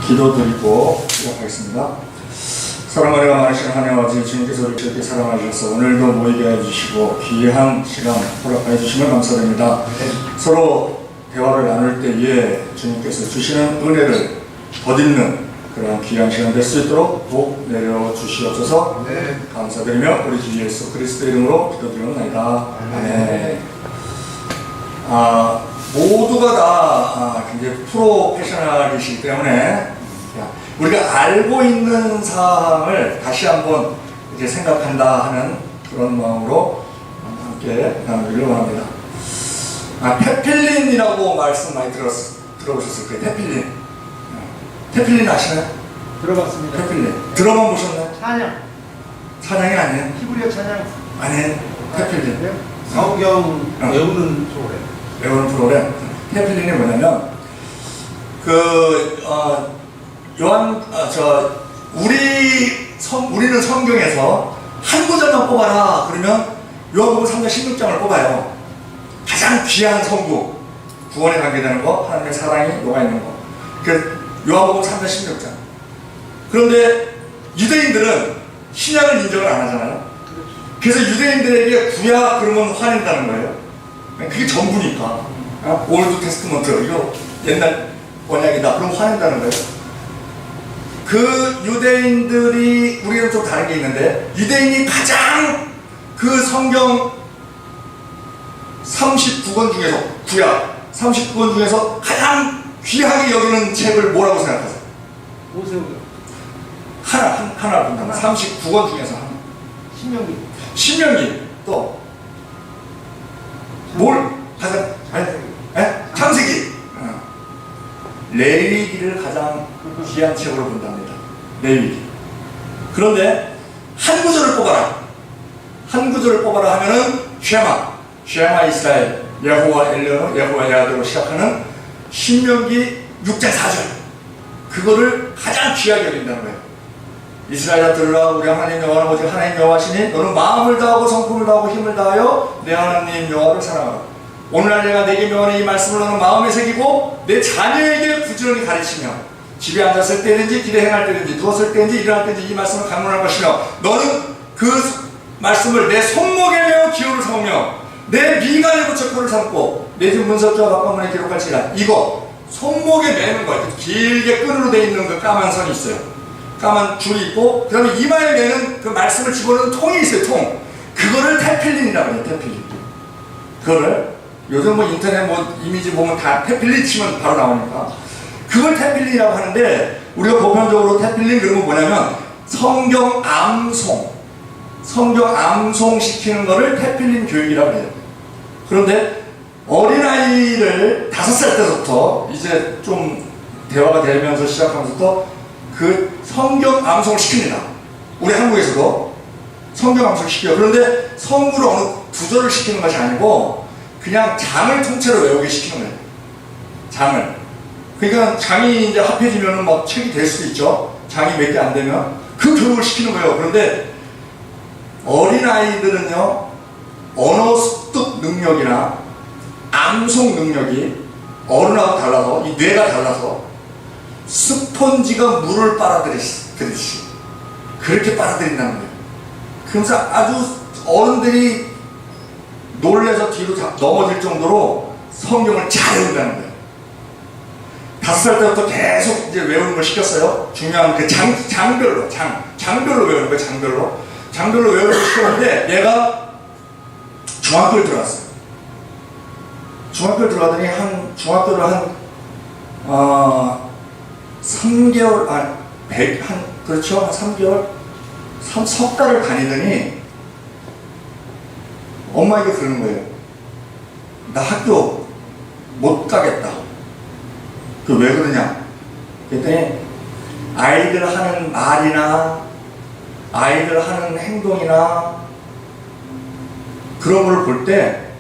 기도드리고 시작하겠습니다. 사랑 은혜가 많으신 하나님 아버지, 주님께서 우리를 그렇게 사랑하셔서 오늘도 모이게 해주시고 귀한 시간 허락해 주시면 감사드립니다. 서로 대화를 나눌 때에 주님께서 주시는 은혜를 덧입는 그런 귀한 시간 될 수 있도록 복 내려주시옵소서. 감사드리며 우리 주 예수 그리스도 이름으로 기도드리옵나이다. 아멘. 모두가 다 굉장히 프로페셔널이시기 때문에 우리가 알고 있는 사항을 다시 한번 이제 생각한다 하는 그런 마음으로 함께 나누기를 원합니다. 테필린이라고 말씀 많이 들어보셨을 거예요. 테필린. 테필린 아시나요? 들어봤습니다. 테필린. 들어만 보셨나요? 찬양. 찬양이 아니에요? 히브리어 찬양. 아니에요. 테필린. 성경 외우는 프로그램. 외우는 프로그램. 테필린이 뭐냐면 우리는 성경에서 한 구절만 뽑아라 그러면 요한복음 3장 16장을 뽑아요. 가장 귀한 성구, 구원에 관계되는 거, 하나님의 사랑이 녹아있는 거. 그 요한복음 3장 16장. 그런데 유대인들은 신약을 인정을 안 하잖아요. 그래서 유대인들에게 구약 그러면 화낸다는 거예요. 그게 전부니까. 올드 테스트먼트, 이거 옛날 원약이다. 그럼 화낸다는 거예요. 그 유대인들이, 우리는 좀 다른 게 있는데, 유대인이 가장 그 성경 39권 중에서, 구약 39권 중에서 가장 귀하게 여기는 책을 뭐라고 생각하세요? 모세오경. 하나 본다면 39권 중에서 하나. 신명기. 신명기. 또 뭘 가장 창세기. 레위기를 가장 귀한 책으로 본답니다. 레위기. 그런데 한 구절을 뽑아라. 한 구절을 뽑아라 하면은 쉐마 이스라엘, 여호와 엘리오노, 여호와 야드로 시작하는 신명기 6장 4절. 그거를 가장 귀하게 여긴다는 거예요. 이스라엘아 들으라. 우리 하나님 여호와는 오직 하나님 여호와시니 너는 마음을 다하고 성품을 다하고 힘을 다하여 내 하나님 여호와를 사랑하라. 오늘날 내가 내게 명하는 이 말씀을 너는 마음에 새기고 내 자녀에게 부지런히 가르치며 집에 앉았을 때든지 길에 행할 때든지 누웠을 때든지 일어날 때든지 이 말씀을 강론할 것이며 너는 그 말씀을 내 손목에 메어 기호를 삼으며 내 미간에 붙여 표를 삼고 내 집 문서주와 박방문에 기록할지라. 이거 손목에 매는 거, 길게 끈으로 되어 있는 그 까만 선이 있어요. 까만 줄이 있고 그 다음에 이마에 매는 그 말씀을 집어넣는 통이 있어요. 통. 그거를 테필린이라고 해요. 테필린. 그거를 요즘 인터넷 이미지 보면 다 테필린 치면 바로 나오니까 그걸 테필린이라고 하는데, 우리가 보편적으로 테필린 그러면 뭐냐면 성경 암송 시키는 거를 테필린 교육이라고 해요. 그런데 어린아이를 5살 때부터 이제 좀 대화가 되면서 시작하면서부터 그 성경 암송을 시킵니다. 우리 한국에서도 성경 암송을 시켜요. 그런데 성구를 어느 구절을 시키는 것이 아니고 그냥 장을 통째로 외우게 시키는 거예요. 장을. 그러니까 장이 이제 합해지면은 막 책이 될 수도 있죠. 장이 몇 개 안 되면 그 교육을 시키는 거예요. 그런데 어린아이들은요, 언어 습득 능력이나 암송 능력이 어른하고 달라서, 이 뇌가 달라서 스펀지가 물을 빨아들이듯이 그렇게 빨아들인다는 거예요. 그래서 아주 어른들이 놀래서 뒤로 넘어질 정도로 성경을 잘 외운다는 거예요. 5살 때부터 계속 이제 외우는 걸 시켰어요. 중요한 그 장별로 외우는 거예요. 장별로 외우는 걸 시켰는데 얘가 중학교에 들어갔어요. 중학교에 들어가더니 중학교를 한 3개월, 그렇죠? 한 3개월? 석 달을 다니더니 엄마에게 그러는 거예요. 나 학교 못 가겠다. 그 왜 그러냐? 그랬더니 아이들 하는 말이나 아이들 하는 행동이나 그런 걸 볼 때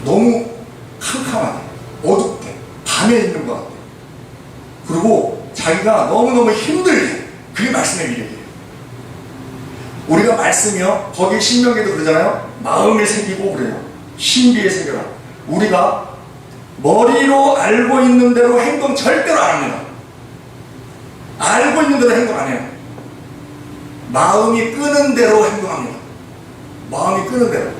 너무 캄캄하게, 어둡게, 밤에 있는 것 같아. 그리고 자기가 너무너무 힘들게, 그게 말씀의 위력이에요. 우리가 말씀이요, 거기 신명기도 그러잖아요. 마음에 새기고 그래요. 신비에 새겨라. 우리가 머리로 알고 있는 대로 행동 절대로 안 합니다. 알고 있는 대로 행동 안 해요. 마음이 끄는 대로 행동합니다. 마음이 끄는 대로.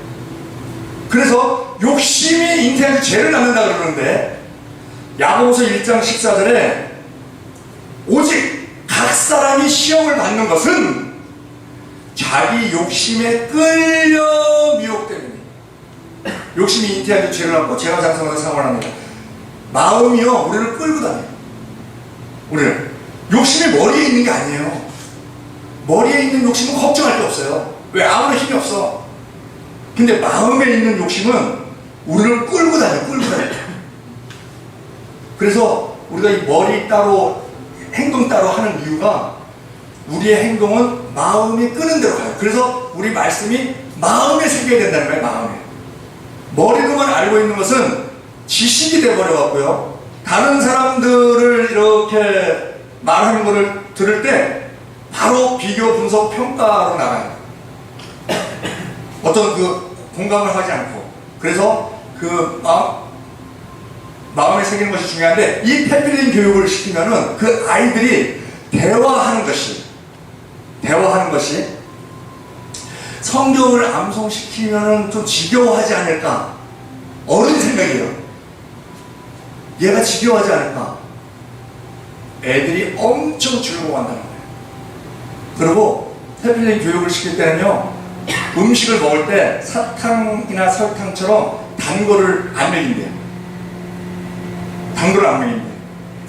그래서 욕심이 인생에서 죄를 낳는다 그러는데, 야고보서 1장 14절에 오직 각 사람이 시험을 받는 것은 자기 욕심에 끌려 미혹됩니다. 욕심이 인태하게 죄를 낳고 죄가 장성하는 생활을 합니다. 마음이요, 우리를 끌고 다녀요. 우리를. 욕심이 머리에 있는 게 아니에요. 머리에 있는 욕심은 걱정할 게 없어요. 왜? 아무런 힘이 없어. 근데 마음에 있는 욕심은 우리를 끌고 다녀요. 끌고 다녀요. 그래서 우리가 이 머리 따로 행동 따로 하는 이유가, 우리의 행동은 마음이 끄는 대로 가요. 그래서 우리 말씀이 마음에 새겨야 된다는 거예요. 마음에. 머리로만 알고 있는 것은 지식이 되어버려갖고요, 다른 사람들을 이렇게 말하는 것을 들을 때 바로 비교, 분석, 평가로 나가요. 어떤 그 공감을 하지 않고. 그래서 그 마음에 새기는 것이 중요한데, 이 페필린 교육을 시키면은 그 아이들이 대화하는 것이 성경을 암송시키면은 좀 지겨워하지 않을까? 어른 생각이에요. 얘가 지겨워하지 않을까? 애들이 엄청 즐거워한다는 거예요. 그리고 페필린 교육을 시킬 때는요, 음식을 먹을 때 사탕이나 설탕처럼 단 거를 안 먹인대요. 단 거를 안 먹인대요.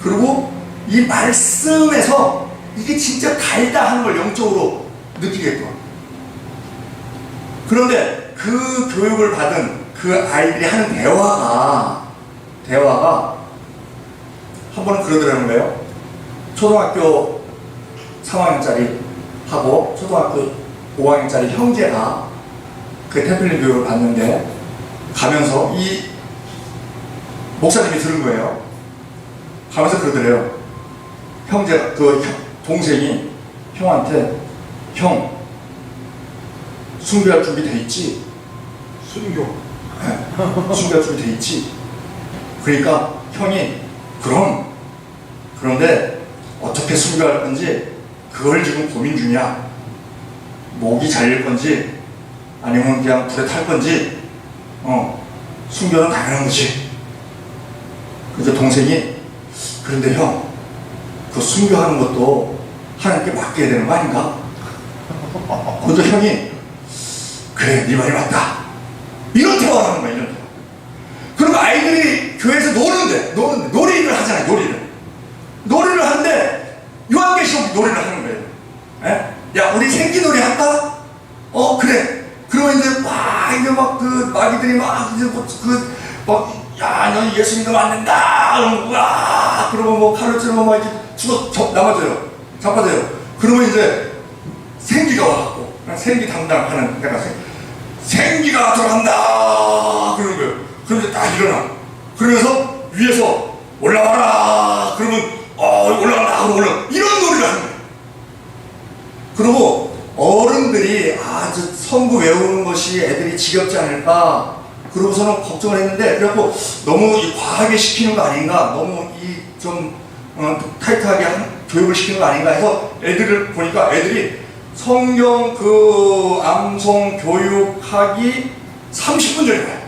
그리고 이 말씀에서 이게 진짜 달다 하는 걸 영적으로 느끼게끔. 그런데 그 교육을 받은 그 아이들이 하는 대화가 한 번은 그러더라는 거예요. 초등학교 3학년짜리 하고 초등학교 5학년짜리 형제가 그 태필린 교육을 받는데, 가면서 이 목사님이 들은 거예요. 가면서 그러더래요. 형제가, 동생이 형한테, 형, 순교할 준비 돼 있지? 순교. 네, 순교할 준비 돼 있지? 그러니까 형이, 그럼, 그런데 어떻게 순교할 건지 그걸 지금 고민 중이야. 목이 잘릴 건지 아니면 그냥 불에 탈 건지. 순교는 당연한 거지. 그래서 동생이, 그런데 형, 그 순교하는 것도 하나님께 맡겨야 되는 거 아닌가? 그래도 형이, 그래, 네 말이 맞다. 이런 대화를 하는 거야, 이런 대화. 그리고 아이들이 교회에서 노는데 놀이를 하잖아요. 놀이를 하는데 요한계시록 놀이를 하는 거예요. 에? 야, 우리 생기놀이 할까? 그래. 그러면 이제 이제 막 그 마귀들이 막 이제 야, 너 예수 믿으면 안 된다. 그러면 뭐 칼을 찌르면 막 이렇게 남아져요. 자빠져요. 그러면 이제 생기가 와갖고, 생기 담당하는 내가 생기가 들어간다. 그러는 거예요. 그런데 딱 일어나. 그러면서 위에서 올라와라. 그러면 올라간다. 그러면 이런 놀이를 하는 거예요. 그리고 어른들이 저 성구 외우는 것이 애들이 지겹지 않을까, 그러고서는 걱정을 했는데, 그래갖고 너무 과하게 시키는 거 아닌가, 너무 좀 타이트하게 교육을 시키는 거 아닌가 해서 애들을 보니까, 애들이 성경 암송 교육하기 30분 전에 와요.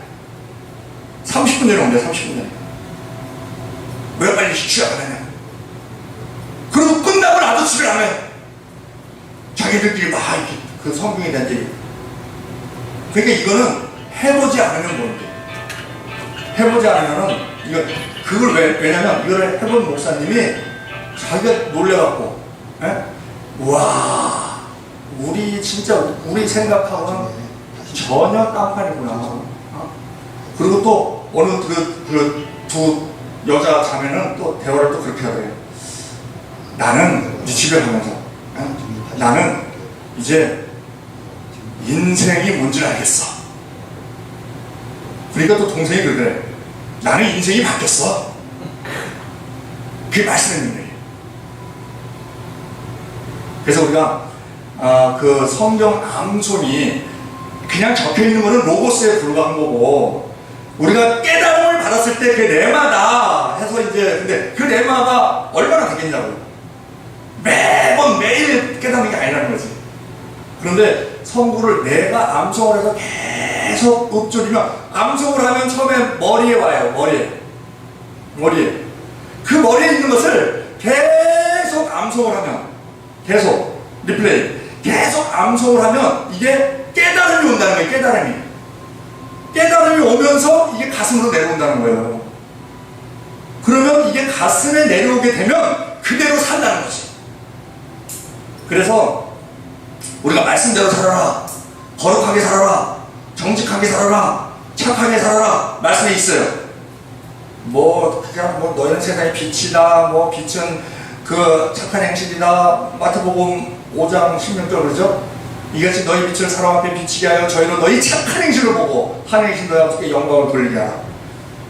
30분 전에 옵니다. 30분 전에. 왜 빨리 취업 안 하냐. 그리고 끝나고 나도 집에 안 해요. 자기들끼리 막 이렇게 그 성경에 대한 얘기. 그러니까 이거는 해보지 않으면 모르게. 해보지 않으면은 그걸 왜냐면 이걸 해본 목사님이 자기가 놀래갖고, 와, 우리 생각하고는 전혀 딴판이구나. 그리고 또 어느 두 여자 자매는 또 대화를 또 그렇게 하더래요. 나는 집에 가면서 나는 이제 인생이 뭔지 알겠어. 그러니까 또 동생이 그러더래. 나는 인생이 바뀌었어. 그게 말씀했는 거예요. 그래서 우리가 그 성경 암송이 그냥 적혀있는 거는 로고스에 불과한 거고, 우리가 깨달음을 받았을 때 그 레마다 해서 이제, 근데 그 레마가 얼마나 되겠냐고요. 매번 매일 깨닫는 게 아니라는 거지. 그런데 성구를 내가 암송을 해서 계속 읊조리면, 암송을 하면 처음에 머리에 와요. 머리에. 그 머리에 있는 것을 계속 암송을 하면, 계속 리플레이, 계속 암송을 하면 이게 깨달음이 온다는 거예요. 깨달음이 오면서 이게 가슴으로 내려온다는 거예요. 그러면 이게 가슴에 내려오게 되면 그대로 산다는 거지. 그래서 우리가 말씀대로 살아라, 거룩하게 살아라, 정직하게 살아라, 착하게 살아라 말씀에 있어요. 그냥 너희는 세상의 빛이다, 빛은 그 착한 행실이다. 마태복음 5장 16절 그러죠? 이같이 너희 빛을 사람 앞에 비치게 하여 저희는 너희 착한 행실을 보고 한 행실 너희 앞에 영광을 돌리게 하라.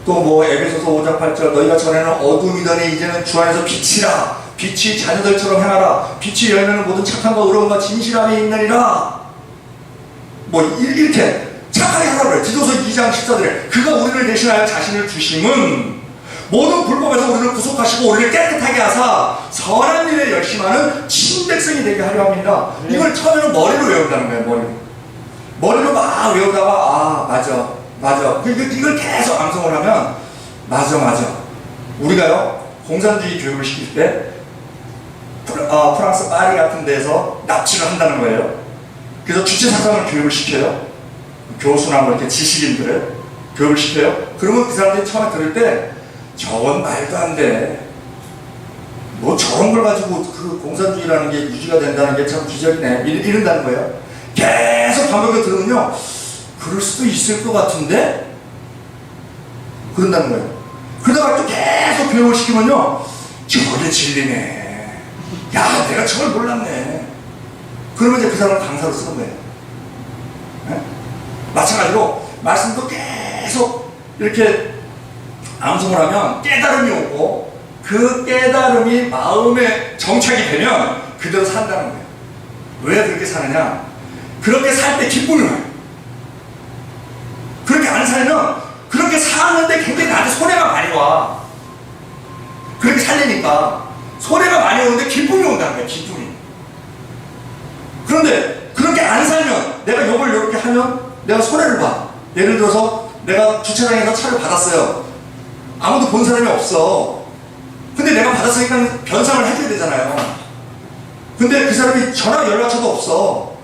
또 에베소서 5장 8절 너희가 전에는 어둠이더니 이제는 주 안에서 빛이라. 빛이 자녀들처럼 행하라. 빛이 열면은 모든 착함과 의로움과 진실함이 있느니라. 이렇게 착하게 하라고 그래요. 디도서 2장 14절에 그가 우리를 대신하여 자신을 주심은 모든 불법에서 우리를 구속하시고 우리를 깨끗하게 하사 선한 일에 열심하는 친백성이 되게 하려 합니다. 이걸 처음에는 머리로 외운다는 거예요. 머리로 막 외우다가 맞아. 이걸 계속 암송을 하면 맞아. 우리가요 공산주의 교육을 시킬 때 프랑스 파리 같은 데서 납치를 한다는 거예요. 그래서 주체사상을 교육을 시켜요. 교수나 이렇게 지식인들을 교육을 시켜요. 그러면 그 사람들이 처음에 들을 때 저건 말도 안 돼. 저런 걸 가지고 그 공산주의라는 게 유지가 된다는 게 참 기적이네. 이런다는 거예요. 계속 반복해서 들으면요. 그럴 수도 있을 것 같은데? 그런다는 거예요. 그러다가 또 계속 교육을 시키면요. 저게 진리네. 야, 내가 저걸 몰랐네. 그러면 이제 그 사람을 강사로 쓰는 거예요. 네? 마찬가지로 말씀도 계속 이렇게 암송을 하면 깨달음이 오고 그 깨달음이 마음에 정착이 되면 그대로 산다는 거예요. 왜 그렇게 사느냐? 그렇게 살 때 기쁨이 와요. 그렇게 안 살면 그렇게 사는데 굉장히 나한테 손해가 많이 와. 그렇게 살려니까 손해가 많이 오는데 기쁨이 온다는 거예요. 기쁨이. 그런데 그렇게 안 살면 내가 이걸 이렇게 하면 내가 손해를 봐. 예를 들어서 내가 주차장에서 차를 받았어요. 아무도 본 사람이 없어. 근데 내가 받았으니까 변상을 해줘야 되잖아요. 근데 그 사람이 전화 연락처도 없어.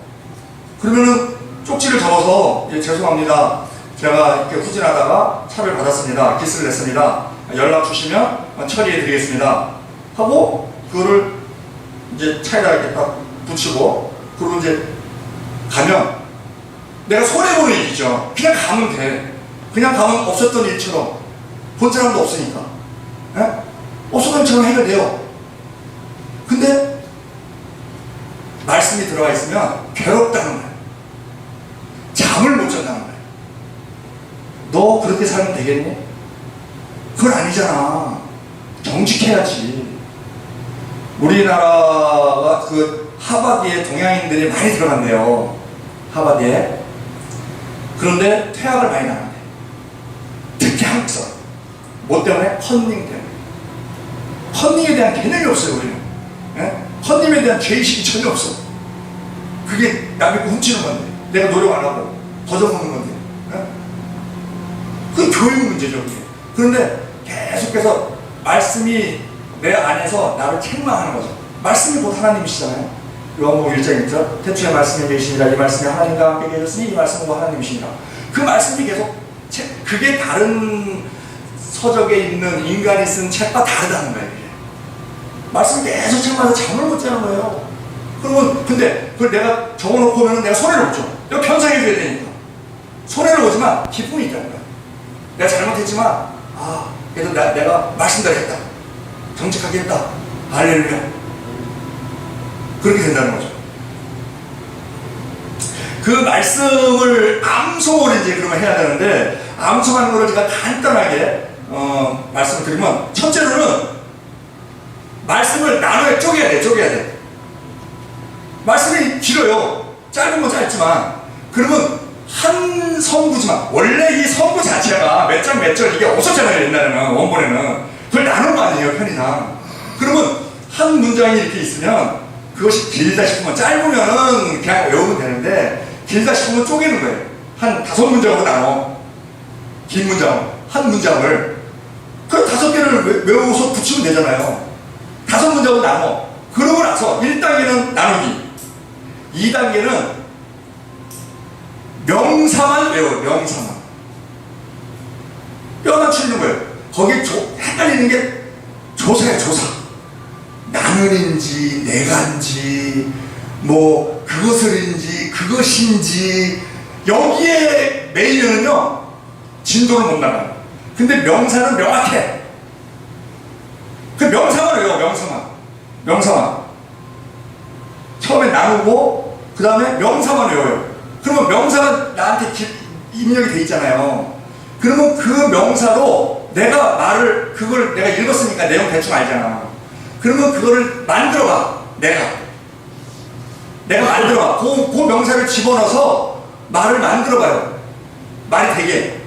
그러면은 쪽지를 적어서 죄송합니다. 제가 이렇게 후진하다가 차를 받았습니다. 기스를 냈습니다. 연락 주시면 처리해 드리겠습니다. 하고 그거를 이제 차에다 이렇게 딱 붙이고 그리고 이제 가면 내가 손해보는 일이죠. 그냥 가면 돼. 그냥 가면 없었던 일처럼 본 사람도 없으니까. 없었던 일처럼 해결돼요. 근데 말씀이 들어가 있으면 괴롭다는 거예요. 잠을 못 잔다는 거예요. 너 그렇게 살면 되겠니? 그건 아니잖아. 정직해야지. 우리나라가 그 하버드에 동양인들이 많이 들어간대요. 하버드에. 그런데 퇴학을 많이 나간대. 특히 한국 사람. 뭐 때문에? 컨닝 때문에. 컨닝에 대한 개념이 없어요, 우리는. 컨닝에 대한 죄의식이 전혀 없어. 그게 남의 거 훔치는 건데. 내가 노력 안 하고 거저먹는 건데. 그게 교육 문제죠. 그게. 그런데 계속해서 말씀이 내 안에서 나를 책망하는 거죠. 말씀이 곧 하나님이시잖아요. 요한복음 1장 1절 태초에 말씀이 계시니라 이 말씀이 하나님과 함께 계셨으니 이 말씀은 곧 하나님이시니라. 그 말씀이 계속 그게 다른 서적에 있는 인간이 쓴 책과 다르다는 거예요. 그게. 말씀이 계속 책마다 잠을 못 자는 거예요. 그러면 근데 그걸 내가 적어놓고 오면 내가 손해를 보죠. 내가 변상해줘야 되니까. 손해를 보지만 기쁨이 있다는 거야. 내가 잘못했지만 그래도 내가 말씀대로 했다. 정직하게 했다. 할렐루야. 그렇게 된다는 거죠. 그 말씀을 암송을 이제 그러면 해야 되는데 암송하는 거를 제가 간단하게 말씀을 드리면 첫째로는 말씀을 나눠야 쪼개야 돼. 말씀이 길어요. 짧은 건 짧지만 그러면 한 성구지만, 원래 이 성구 자체가 몇 장 몇 절 이게 없었잖아요. 옛날에는 원본에는 그걸 나눈 거 아니에요, 편의상. 그러면 한 문장이 이렇게 있으면 그것이 길다 싶으면, 짧으면은 그냥 외우면 되는데 길다 싶으면 쪼개는 거예요. 한 5문장으로 나눠. 긴 문장 한 문장을 그 5개를 외워서 붙이면 되잖아요. 5문장으로 나눠. 그러고 나서 1단계는 나누기, 2단계는 명사만 외워요. 명사만. 뼈 맞추는 거예요. 거기에 헷갈리는 게 조사예요. 조사. 나는인지 내가인지 뭐 그것을인지 그것인지, 여기에 매이면은요 진도를 못 나가요. 근데 명사는 명확해. 그 명사만 외워. 명사만 처음에 나누고 그 다음에 명사만 외워요. 그러면 명사가 나한테 입력이 돼 있잖아요. 그러면 그 명사로 내가 말을, 그걸 내가 읽었으니까 내용 대충 알잖아. 그러면 그거를 만들어봐. 내가 만들어봐. 그 명사를 집어넣어서 말을 만들어봐요. 말이 되게.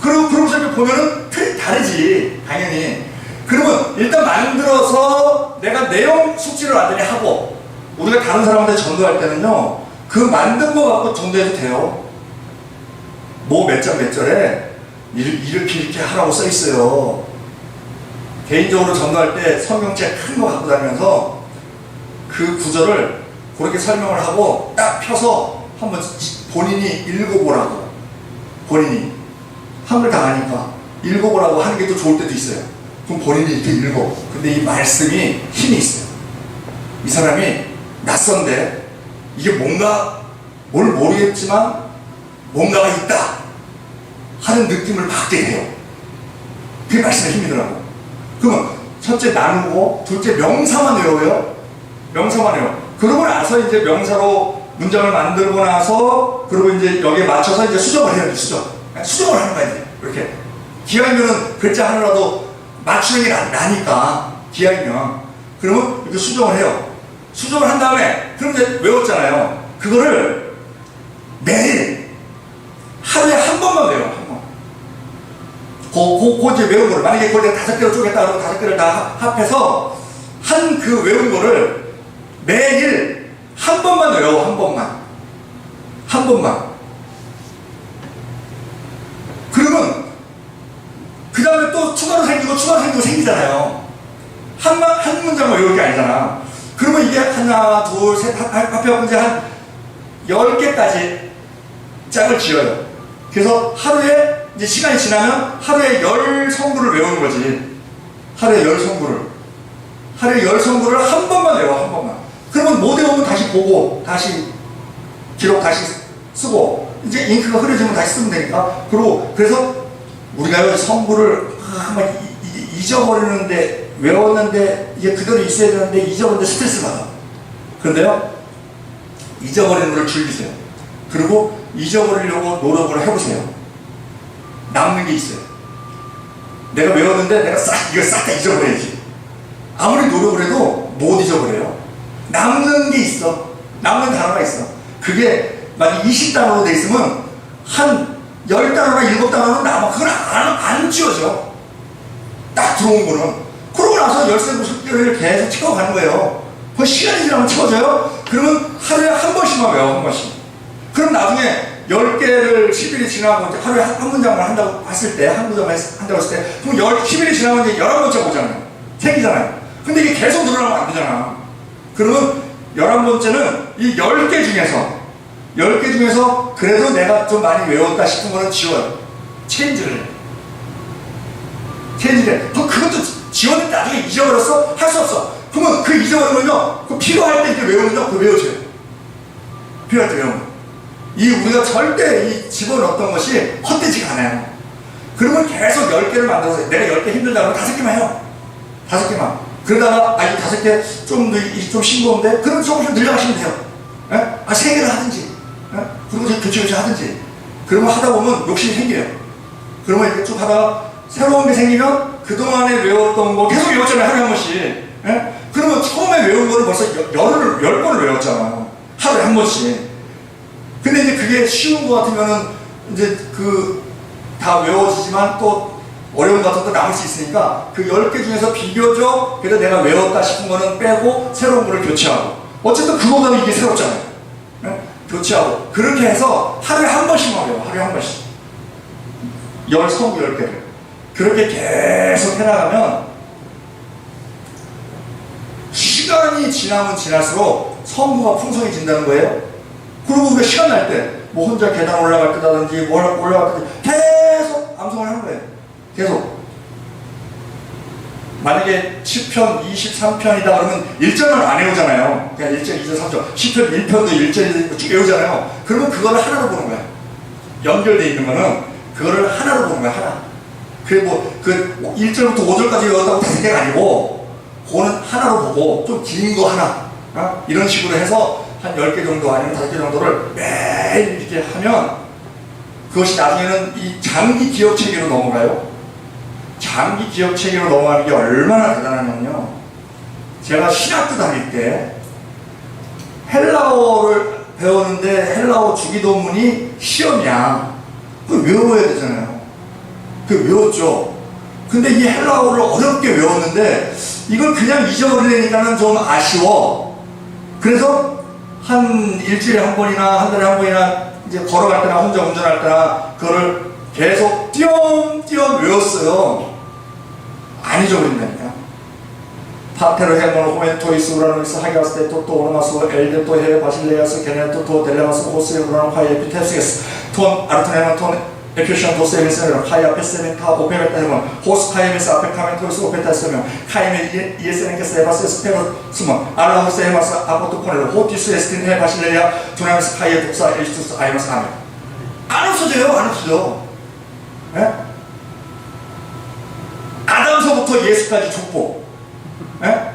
그러면서 이렇게 보면은 틀이 다르지, 당연히. 그러면 일단 만들어서 내가 내용 숙지를 완전히 하고, 우리가 다른 사람한테 전도할 때는요, 그 만든 거 갖고 전도해도 돼요. 뭐 몇 장 몇 절에 이렇게 하라고 써 있어요. 개인적으로 전도할 때 성경책 큰 거 갖고 다니면서 그 구절을 그렇게 설명을 하고 딱 펴서 한번 본인이 읽어보라고. 본인이 한글 다 아니까 읽어보라고 하는 게 또 좋을 때도 있어요. 그럼 본인이 이렇게 읽어. 근데 이 말씀이 힘이 있어요. 이 사람이 낯선데 이게 뭔가, 뭘 모르겠지만 뭔가가 있다 하는 느낌을 받게 돼요. 그게 말씀의 힘이더라고. 그러면 첫째 나누고, 둘째 명사만 외워요. 명사만 외워. 그러고 나서 이제 명사로 문장을 만들고 나서, 그리고 이제 여기에 맞춰서 이제 수정을 해야 돼. 수정을 하는 거야, 이제. 이렇게. 기왕이면은 글자 하나라도 맞추는 게 나니까, 기왕이면. 그러면 이렇게 수정을 해요. 수정을 한 다음에, 그럼 이제 외웠잖아요. 그거를 매일 하루에 한 번만 외워. 한 번. 그 이제 외운 거를, 만약에 그걸 내가 5개로 쪼갰다 그러고 5개를 다 합해서 한 그 외운 거를 매일 한 번만 외워. 한 번만. 그러면 그 다음에 또 추가로 생기고 생기잖아요. 한 문장만 외울 게 아니잖아. 그러면 이게 하나, 둘, 셋 합해갖고 이제 한 10개까지 짝을 지어요. 그래서 하루에 이제 시간이 지나면 하루에 10성구를 외우는 거지. 하루에 10성구를 한 번만 외워. 한 번만. 그러면 못 외우면 다시 보고, 다시 기록 다시 쓰고, 이제 잉크가 흐려지면 다시 쓰면 되니까. 그리고 그래서 우리가 성구를 한번 잊어버리는데, 외웠는데 이게 그대로 있어야 되는데 잊어버리는데 스트레스 받아. 그런데요, 잊어버리는 걸 즐기세요. 그리고 잊어버리려고 노력을 해보세요. 남는 게 있어요. 내가 외웠는데 내가 이거 싹 다 잊어버려야지. 아무리 노력을 해도 못 잊어버려요. 남는 게 있어. 남는 단어가 있어. 그게 만약 20단어로 돼 있으면 한 10단어나 7단어는 남아. 그건 안 지워져. 딱 들어온 거는. 그러고 나서 열쇠 구석기를 계속 채워가는 거예요. 그 시간이 지나면 채워져요. 그러면 하루에 한 번씩만 외워. 한 번씩. 그럼 나중에 10개를 10일이 지나고 이제 하루에 한 문장을 한다고 했을 때, 한 문장을 한다고 했을 때, 그럼 10일이 지나면 이제 11번째 오잖아요. 생기잖아요. 근데 이게 계속 늘어나면 안 되잖아. 그러면 11번째는 이 10개 중에서 그래도 내가 좀 많이 외웠다 싶은 거는 지워요. 체인지를 해. 그것도 지웠는데 나중에 잊어버렸어? 할 수 없어. 그러면 그 잊어버리면요, 그 필요할 때 이제 외우면요, 그거 외워줘요. 필요할 때 외우면. 우리가 절대 이 집어넣었던 것이 헛되지가 않아요. 그러면 계속 10개를 만들어서, 내가 10개 힘들다 그러면 5개만 해요. 5개만. 그러다가, 이 5개 좀 싱거운데? 그럼 조금씩 늘려가시면 돼요. 예? 3개를 하든지. 예? 그리고 교체 하든지. 그러면 하다 보면 욕심이 생겨요. 그러면 이렇게 쭉 하다가 새로운 게 생기면 그동안에 외웠던 거 계속 외웠잖아요. 하루에 한 번씩. 예? 그러면 처음에 외운 거를 벌써 10번을 외웠잖아. 하루에 한 번씩. 근데 이제 그게 쉬운 것 같으면은 이제 다 외워지지만 또 어려운 것 같아도 남을 수 있으니까 그 10개 중에서 비교적 그래도 내가 외웠다 싶은 거는 빼고 새로운 거를 교체하고 어쨌든 그거보다는 이게 새롭잖아요. 네? 교체하고 그렇게 해서 하루에 한 번씩만 외워. 하루에 한 번씩. 성구 10개를. 그렇게 계속 해나가면 시간이 지나면 지날수록 성구가 풍성해진다는 거예요. 그리고 우리가 시간 날 때 뭐 혼자 계단 올라갈 때라든지 뭐 올라갈 때 계속 암송을 하는 거예요. 계속. 만약에 10편, 23편이다 그러면 1절만 안 외우잖아요. 그냥 1절, 2절, 3절. 10편 1편도 1절이 쭉 외우잖아요. 그러면 그거를 하나로 보는 거야. 연결되어 있는 거는 그거를 하나로 보는 거야, 하나. 그게 뭐 1절부터 5절까지 외웠다고 다섯 개가 아니고 그거는 하나로 보고 좀 긴 거 하나. 이런 식으로 해서 한 10개 정도 아니면 5개 정도를 매일 이렇게 하면 그것이 나중에는 이 장기 기억 체계로 넘어가요. 장기 기억 체계로 넘어가는 게 얼마나 대단하냐면요. 제가 신학교 다닐 때 헬라어를 배우는데 헬라어 주기도문이 시험이야. 그걸 외워야 되잖아요. 그걸 외웠죠. 근데 이 헬라어를 어렵게 외웠는데 이걸 그냥 잊어버리려니까는 좀 아쉬워. 그래서 한 일주일에 한 번이나 한 달에 한 번이나 이제 걸어갈 때나 혼자 운전할 때나 그거를 계속 띄엄띄엄 외웠어요. 안 잊어버린다니까. 파테르 헤모노 호멘토이스 우라노이스 하기아스 데토 또 오르마스 엘데 또 헤 바실레아스 게네토 또 델레마스 호스 우라노 파이 에피테스게스 톤 아르토네마 톤 에피션 도스 에미세르 파이 아페세멘 타 오페베타 헤몬 호스 카이메스 아페 카멘토이스 오페타 세면 카이메 이에세넨케스 에바스 스페로 스몬 알라우스 에마스 아포토 코네로 호티스 에스틴 헤 바실레아 도나미스 카이에 독사 에리스투스 아이마스 아멘. 안 없어져요. 안 없어져. 예? 아담서부터 예수까지 족보. 예?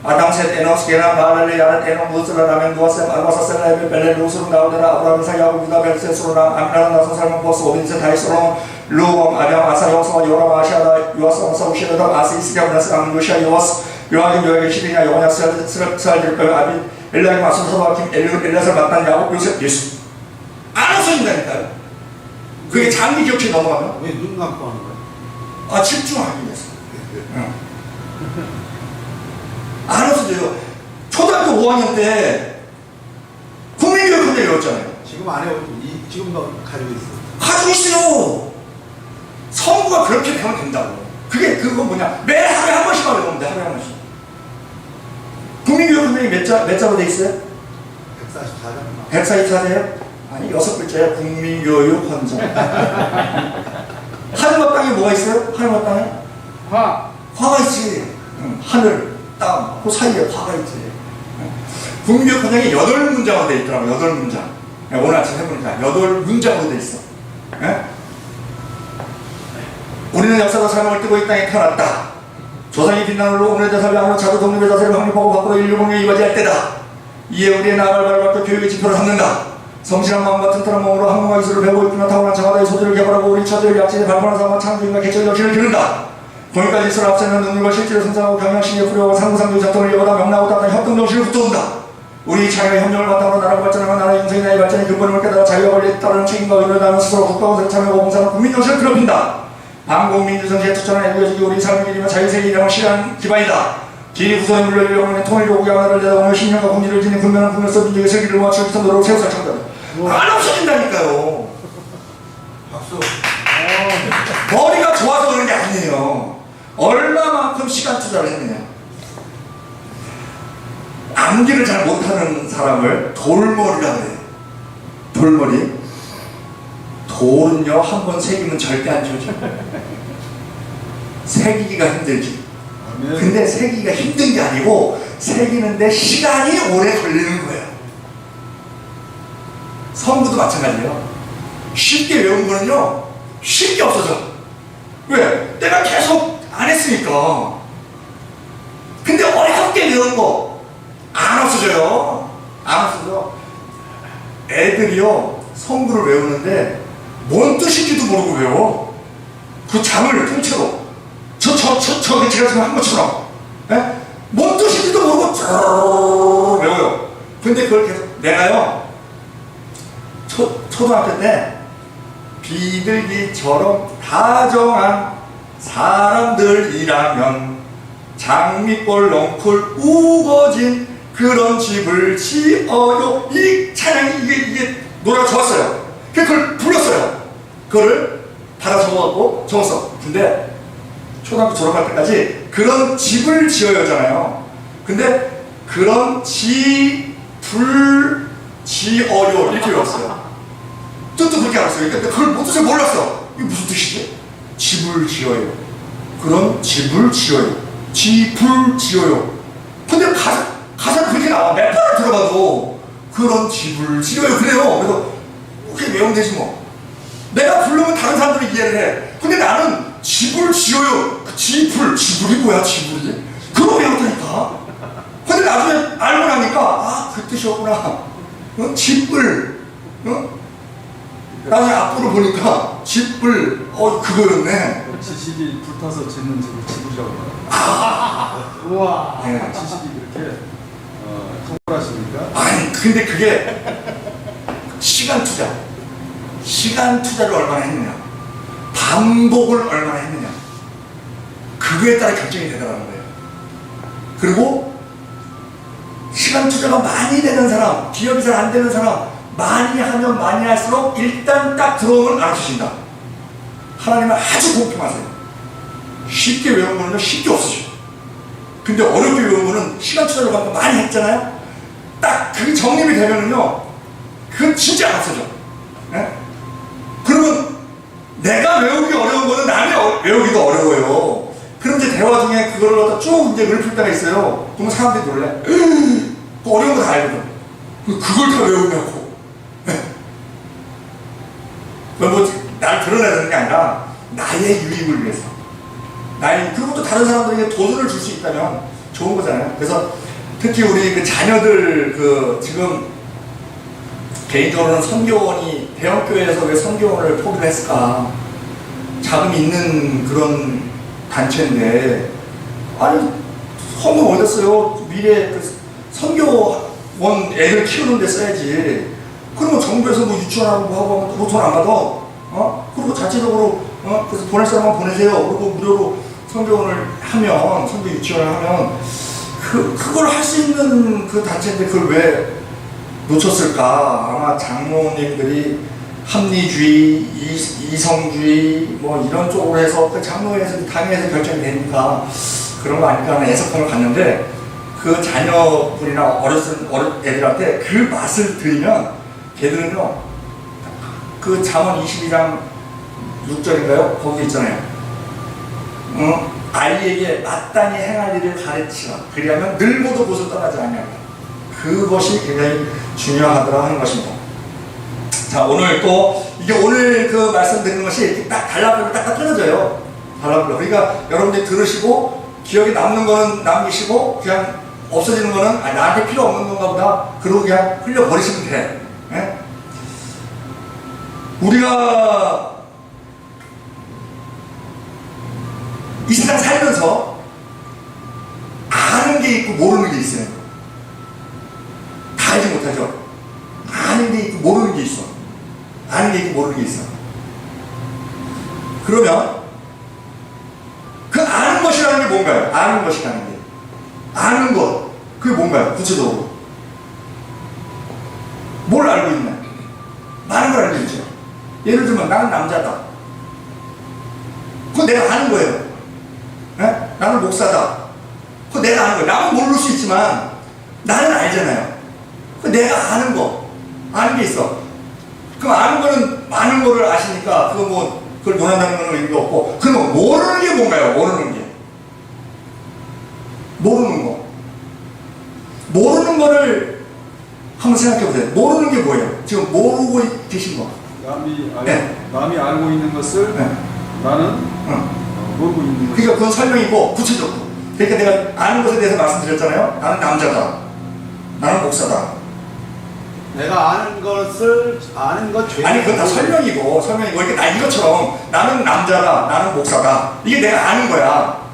아담 셋 에노스 게나 마랄레 야렛 에노 무스라 라멘 두아셈 알바사 셀라이베 벨레 루스룸 나우데라 아브라함 이삭 야곱 유다 벨세스로람 암라람 나서 살몬 버스 오빈세 다이스로람 루엄 아담 아사 여호사 요람 아시아다 요아스 아사 우시르다 아스 이스가 브라스 암루시아 요아스 요하긴 요에게 시리냐 요하냐 스랄들 거요 아비 엘라기 마소서바 김 엘라살 마탄 야곱 요셉 예수 안 없어진다니까요. 그게 장기 기억체 넘어가면 왜 눈 감고 하는 거야? 집중하기 위해서. 안 없어져요. 초등학교 5학년 때 국민교육학교 외웠잖아요. 지금 안 해요. 지금도 가지고 있어. 가지고 있어요. 성구가 그렇게 배우면 된다고. 그건 뭐냐? 매 하루에 한 번씩만 외우면 돼. 하루에 한 번씩. 국민교육학교이 몇 자로 돼 있어요? 144장. 144자예요? 아니 6글자예요. 국민교육 헌정. 하늘마땅에 뭐가 있어요? 하늘마땅에? 화가 있지. 하늘, 땅, 그 사이에 화가 있지. 국민교육 헌정이 8문장으로 돼 있더라고요. 8문장. 오늘 아침 해보니까 8문장으로 돼 있어. 예? 우리는 역사가 사명을 띠고 이 땅에 태어났다. 조상이 빛나늘로 오늘의 대사를 하므로 자도 독립의 자세를 확립하고 밖으로 인류공에 이바지할 때다. 이에 우리의 나아갈 발밖에 교육의 지표를 삼는다. 성실한 마음과 튼튼한 몸으로 학문과 기술을 배우고 있구나. 타고난 장하다의 소질을 개발하고 우리 처지를 약진에 발판한 사람과 창조인과 개척의 정신을 기른다. 거기까지 있어 앞서는 눈물과 실질을 성장하고 경영신의 부려와 상부상조 전통을 이어가다 명나고 따뜻한 협동정신을 붙들어온다. 우리 자녀의 협력을 바탕으로 나라가 발전하면 나라의 영생이 나의 발전의 근본을 깨달아 자유와 권리에 따르는 책임과 의무를 다하며 스스로 국가원사를 참여하고 봉사하는 국민정신을 괴롭힌다. 반공민주정신에 투철한 애국의식이 우리 삶의 길이며 자유세계 이념을 실현 기반이다. 길이 구성의 물려를 영원히 통일 요구의 하나를 내다보며 신념과 공지를 지닌 분명한 국민으로서 민족의 세계를 모아 주기선 노력을 세우사 창조한다. 안 없어진다니까요. 박수. 머리가 좋아서 그런 게 아니에요. 얼마만큼 시간 투자를 했느냐. 암기를 잘 못하는 사람을 돌머리라고 해요. 돌머리. 돌은요, 한 번 새기면 절대 안 지워져요. 새기기가 힘들지. 근데 새기기가 힘든 게 아니고 새기는데 시간이 오래 걸리는 거예요. 성구도 마찬가지예요. 쉽게 외운 거는요, 쉽게 없어져. 왜? 내가 계속 안 했으니까. 근데 어렵게 외운 거 안 없어져요. 안 없어져. 애들이요, 성구를 외우는데 뭔 뜻인지도 모르고 외워. 그 장을 통째로. 저기 제가 지금 한 것처럼. 에? 뭔 뜻인지도 모르고 외워요. 근데 그걸 계속, 내가요, 초등학교 때 비둘기처럼 다정한 사람들이라면 장미꽃 넝쿨 우거진 그런 집을 지어요. 이 찬양이 이게 노래가 좋았어요. 그걸 불렀어요. 그거를 받아 적었어. 근데 초등학교 졸업할 때까지 그런 집을 지어요잖아요. 근데 그런 집을 지어요 이렇게 외웠어요. 뜻도 그렇게 알았어요. 그러니까 그걸 못 뜻을 몰랐어. 이게 무슨 뜻이지? 집을 지어요. 그런 집을 지어요. 집을 지어요. 근데 가사가 그렇게 나와. 몇 번을 들어봐도 그런 집을 지어요. 그래요. 그래서 그렇게 외우면 되지 뭐. 내가 부르면 다른 사람들이 이해를 해. 근데 나는 집을 지어요. 지불이 뭐야, 지불이? 그거 외웠다니까. 근데 나중에 알고 나니까, 아, 그 뜻이었구나. 어? 집을, 어? 나중에 앞으로 보니까, 집을, 그거였네. 지식이 불타서 짓는 집을 지불이라고 해요. 우와. 네. 지식이 그렇게 성불하십니까? 아니, 근데 그게, 시간 투자를 얼마나 했느냐. 반복을 얼마나 했느냐. 그거에 따라 결정이 되더라는 거예요. 그리고 시간 투자가 많이 되는 사람, 기억이 잘 안 되는 사람, 많이 하면 많이 할수록 일단 딱 들어오면 알아주신다. 하나님은 아주 공평하세요. 쉽게 외운 거는 쉽게 없으셔. 근데 어렵게 외운 거는 시간 투자를 갖고 많이 했잖아요. 딱 그 정립이 되면은요, 그건 진짜 안 없어져. 네? 그러면 내가 외우기 어려운 거는 남이 외우기도 어려워요. 그럼 이제 대화 중에 그거를 갖다 쭉 이제 읊을 때가 있어요. 그러면 사람들이 놀래. 그 어려운 거 다 알거든. 그걸 다 외우냐고. 날 드러내야 되는 게 아니라 나의 유익을 위해서. 그리고 또 다른 사람들에게 도전을 줄 수 있다면 좋은 거잖아요. 그래서 특히 우리 그 자녀들 지금 개인적으로는 선교원이 대형교회에서 왜 선교원을 포기를 했을까? 자금이 있는 그런 단체인데, 아니 헌금 어디 갔어요? 미래 선교원 애들 키우는 데 써야지. 그러면 정부에서 뭐 유치원하고 뭐 하고 뭐 돈 안 받아? 그리고 자체적으로 그래서 보낼 사람만 보내세요. 그리고 무료로 선교원을 하면, 선교 유치원을 하면 그걸 할 수 있는 그 단체인데 그걸 왜 놓쳤을까? 아마 장로님들이 합리주의, 이성주의 뭐 이런 쪽으로 해서 그 장로회에서 당회에서 결정이 되니까 그런 거 아닐까 하는 해석권을 갖는데, 그 자녀분이나 어린 애들한테 그 맛을 들이면 걔들은요, 그 잠언 22장 6절인가요? 거기 있잖아요. 아이에게 마땅히 행할 일을 가르치라. 그리하면 늙어도 그것을 떠나지 아니하리라. 그것이 굉장히 중요하더라 하는 것입니다. 자, 오늘 또 이게 오늘 그 말씀드리는 것이 이렇게 딱 달라붙고 딱딱 끊어져요. 달라붙고. 그러니까 여러분들이 들으시고 기억에 남는 거는 남기시고 그냥 없어지는 거는 나한테 필요 없는 건가 보다. 그러고 그냥 흘려버리시면 돼. 네? 우리가 이 세상 살면서 아는 게 있고 모르는 게 있어요. 다 알지 못하죠. 아는 게 있고 모르는 게 있어. 아는 게 있고 모르는 게 있어. 그러면 그 아는 것이라는 게 뭔가요? 아는 것이라는 게. 아는 것. 그게 뭔가요? 구체적으로. 뭘 알고 있나? 많은 걸 알고 있죠. 예를 들면 나는 남자다. 그거 내가 아는 거예요. 네? 나는 목사다. 그거 내가 아는 거예요. 남은 모를 수 있지만 나는 알잖아요. 그거 내가 아는 거. 아는 게 있어. 그럼 아는 거는 많은 거를 아시니까 그거 뭐 그걸 논한다는 건 의미가 없고, 그럼 모르는 게 뭔가요? 모르는 게. 모르는 거. 모르는 거를 한번 생각해 보세요. 모르는 게 뭐예요? 지금 모르고 계신 거. 남이 알고 있는 것을 나는 모르고 있는 것. 그러니까 그건 설명이고 구체적으로. 그러니까 내가 아는 것에 대해서 말씀드렸잖아요. 나는 남자다. 나는 목사다. 내가 아는 것을 아는 것 죄. 아니 그건 다 설명이고 이게 나 이것처럼 나는 남자다. 나는 목사다. 이게 내가 아는 거야.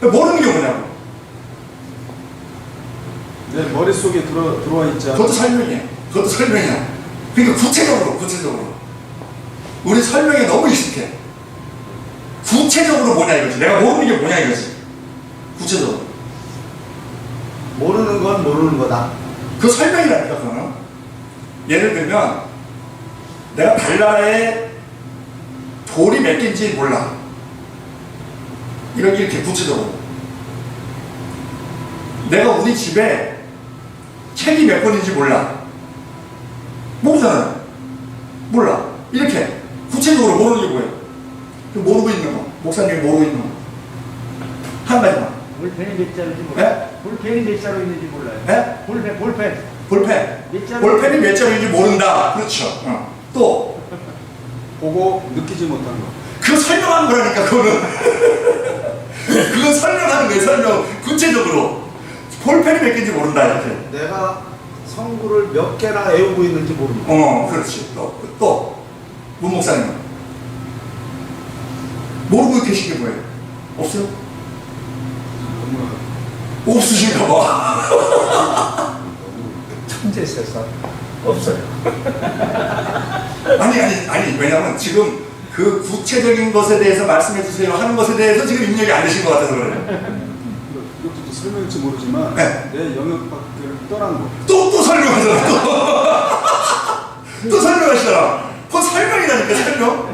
모르는 게 뭐냐고. 내 머릿속에 들어와 있지 않아. 그것도 설명이야. 그것도 설명이야. 그러니까 구체적으로. 우리 설명이 너무 익숙해. 구체적으로 뭐냐 이거지. 내가 모르는 게 뭐냐 이거지. 구체적으로. 모르는 건 모르는 거다. 그 설명이라니까, 그거는. 예를 들면, 내가 달나라에 돌이 몇 개인지 몰라. 이렇게 구체적으로. 내가 우리 집에 책이 몇 권인지 몰라. 모르잖아요. 몰라. 이렇게. 구체적으로 모르는 게 뭐예요? 모르고 있는 거. 목사님이 모르고 있는 거. 한 가지만. 볼펜이 몇 자루인지 몰라요. 네? 볼펜이 몇 자루 있는지 몰라요. 네? 볼펜. 볼펜. 몇 자루? 볼펜이 몇 자루인지 모른다. 그렇죠. 또. 보고 느끼지 못한 거. 그거 설명하는 거라니까, 그거는. 그건 설명하는 거예요, 설명. 구체적으로. 볼펜이 몇 개인지 모른다, 이렇게. 내가 성구를 몇 개나 외우고 있는지 모르는 거. 그렇지. 또. 문 목사님은? 모르고 계신 게 뭐예요? 없어요? 너무 없으신가 봐. 천재 세상 없어요. 아니, 왜냐면 지금 그 구체적인 것에 대해서 말씀해 주세요 하는 것에 대해서 지금 입력이 안 되신 것 같아서 그래요. 이것도 설명할지 모르지만 네. 내 영역 밖을 떠난 거. 또 설명하잖아, 또 설명하시잖아. 그건 설명이라니까, 설명.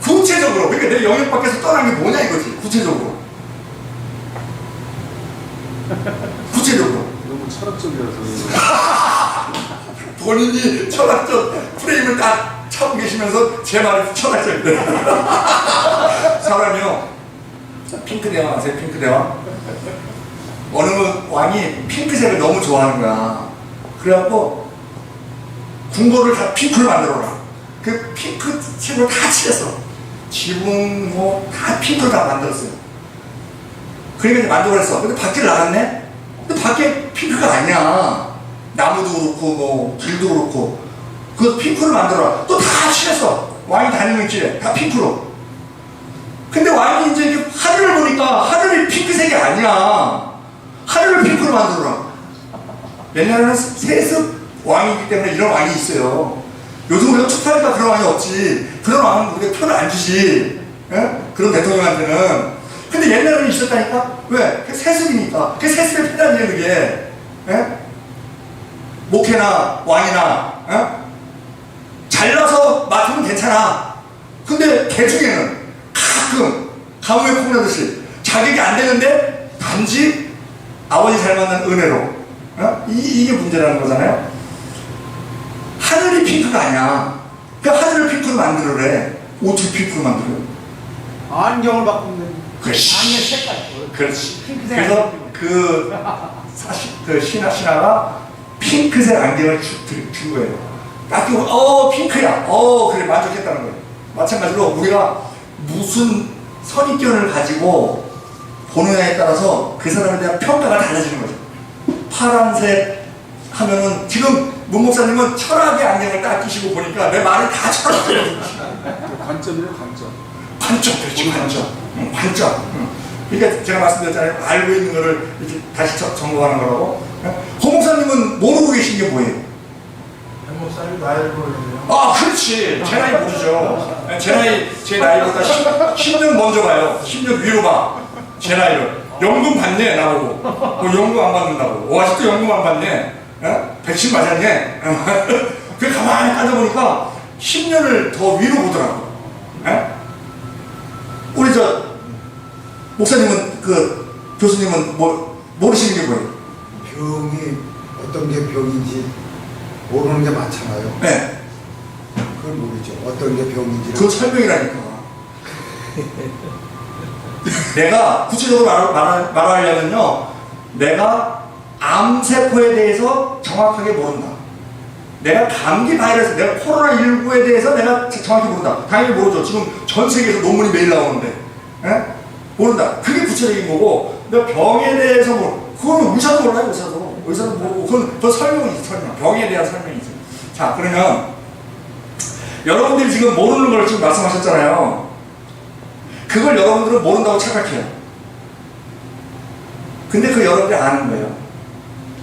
구체적으로. 그러니까 내 영역 밖에서 떠난 게 뭐냐 이거지, 구체적으로. 구체적으로. 너무 철학적이라서. 본인이 철학적 프레임을 딱 차고 계시면서 제 말이 철학적이래. 사람이요, 핑크 대왕 아세요? 핑크 대왕? 어느 왕이 핑크색을 너무 좋아하는 거야. 그래갖고 궁궐을 다 핑크로 만들어라. 그 핑크색으로 다 칠했어. 지붕 뭐 다 핑크로 다 만들었어요. 그러니까 이제 만들어 했어. 근데 밖에 나갔네? 근데 밖에 핑크가 아니야. 나무도 그렇고 뭐 길도 그렇고. 그래서 핑크를 만들어라. 또 다 칠했어. 왕이 다니는 길에 다 핑크로. 근데 왕이 이제 이렇게 하늘을 보니까 하늘이 핑크색이 아니야. 하늘을 핑크로 만들어라. 옛날에는 세습 왕이기 때문에 이런 왕이 있어요. 요즘 우리가 축하하니까 그런 왕이 없지. 그런 왕은 우리가 표를 안 주지. 예? 그런 대통령한테는. 근데 옛날에는 있었다니까? 왜? 그게 세습이니까. 그게 세습의 피단이에요, 그게. 예? 목회나 왕이나, 예? 잘나서 맡으면 괜찮아. 근데 대중에는 가끔, 가뭄에 콩나듯이 자격이 안 되는데 단지 아버지 잘 만난 은혜로. 어? 이게 문제라는 거잖아요. 하늘이 핑크가 아니야. 그 하늘을 핑크로 만들어래. 어떻게 핑크로 만들어요? 안경을 바꾸면 돼. 그렇지. 안경 색깔. 그렇지. 핑크색 그래서 안경. 신하가 핑크색 안경을 준 거예요. 딱 끼고, 핑크야. 그래, 만족했다는 거예요. 마찬가지로 우리가 무슨 선입견을 가지고 보느냐에 따라서 그 사람에 대한 평가가 달라지는 거죠. 파란색 하면은 지금 문 목사님은 철학의 안경을 딱 끼시고 보니까 내 말이 다 철학적이에요. 관점이에요, 관점. 관점, 그렇지, 관점. 관점. 그러니까 제가 말씀드렸잖아요. 알고 있는 거를 이렇게 다시 점검하는 거라고. 고 목사님은 모르고 계신 게 뭐예요? 목사님 나이를 모르겠네요. 그렇지. 제 나이 모르죠. 제 나이보다 10년 먼저 봐요. 10년 위로 봐. 제 나이를. 연금 받네, 나보고. 뭐 연금 안 받는다고. 아직도 연금 안 받네. 백신 맞았네. 그 가만히 따져보니까 10년을 더 위로 보더라고. 우리 목사님은, 교수님은 모르시는 게 뭐예요? 병이 어떤 게 병인지 모르는 게 많잖아요. 네. 그걸 모르죠. 어떤 게 병인지. 그거 설명이라니까. 내가 구체적으로 말하려면요, 내가 암세포에 대해서 정확하게 모른다. 내가 감기 바이러스, 내가 코로나19에 대해서 내가 정확히 모른다. 당연히 모르죠. 지금 전 세계에서 논문이 매일 나오는데. 모른다. 그게 구체적인 거고, 내가 병에 대해서 그거는 의사도 몰라요, 의사도 모르고. 그건 더 설명이지, 설명. 병에 대한 설명이지. 자, 그러면, 여러분들이 지금 모르는 걸 지금 말씀하셨잖아요. 그걸 여러분들은 모른다고 착각해요. 근데 그 여러분들이 아는 거예요.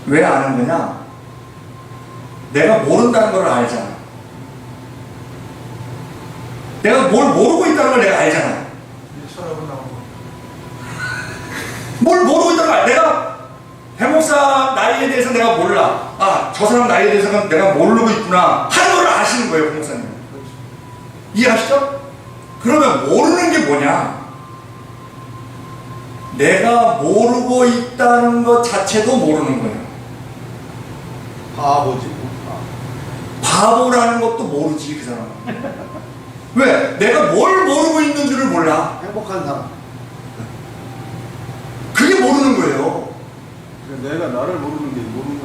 왜 아는 거냐? 내가 모른다는 걸 알잖아. 내가 뭘 모르고 있다는 걸 내가 알잖아. 철학은 나오고. 뭘 모르고 있다는 걸 내가 백목사 나이에 대해서 내가 몰라. 아, 저 사람 나이에 대해서는 내가 모르고 있구나 하는 걸 아시는 거예요, 백목사님. 이해하시죠? 그러면 모르는 게 뭐냐? 내가 모르고 있다는 것 자체도 모르는 거예요. 바보지. 바보라는 것도 모르지, 그 사람은. 왜? 내가 뭘 모르고 있는 줄을 몰라. 행복한 사람. 그게 모르는 거예요. 그러니까 내가 나를 모르는 게 모르는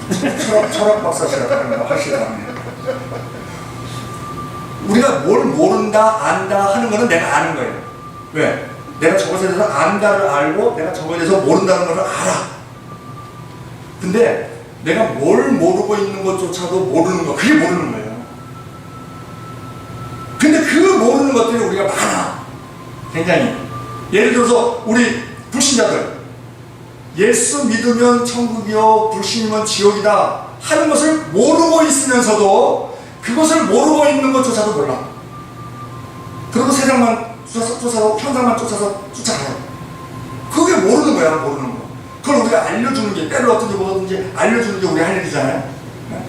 거지. 철학 박사시라고 하시더라고요. 우리가 뭘 모른다, 안다 하는 거는 내가 아는 거예요. 왜? 내가 저것에 대해서 안다를 알고 내가 저것에 대해서 모른다는 것을 알아. 근데 내가 뭘 모르고 있는 것조차도 모르는 거, 그게 모르는 거예요. 근데 그 모르는 것들이 우리가 많아. 굉장히. 예를 들어서 우리 불신자들, 예수 믿으면 천국이요 불신이면 지옥이다 하는 것을 모르고 있으면서도 그것을 모르고 있는 것조차도 몰라. 그리고 세상만 쫓아서 현상만 쫓아서 쫓아가요. 그게 모르는 거야, 모르는 거. 그걸 우리가 알려주는 게, 때를 어떤지 뭐든지 알려주는 게 우리 할 일이잖아요. 네?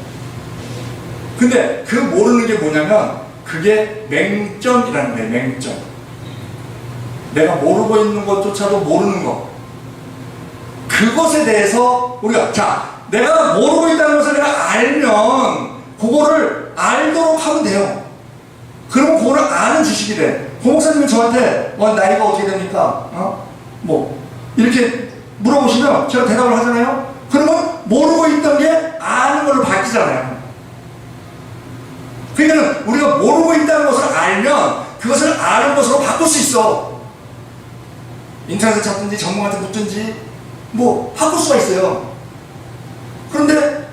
근데 그 모르는 게 뭐냐면 그게 맹점이라는 거예요, 맹점. 내가 모르고 있는 것조차도 모르는 거. 그것에 대해서 우리가, 자, 내가 모르고 있다는 것을 내가 알면 그거를 알도록 하면 돼요. 그러면 그거를 아는 지식이 돼. 고목사님이 저한테 나이가 어떻게 됩니까? 이렇게 물어보시면 제가 대답을 하잖아요. 그러면 모르고 있던 게 아는 걸로 바뀌잖아요. 그러니까 우리가 모르고 있다는 것을 알면 그것을 아는 것으로 바꿀 수 있어. 인터넷에 찾든지 전문가한테 묻든지 바꿀 수가 있어요. 그런데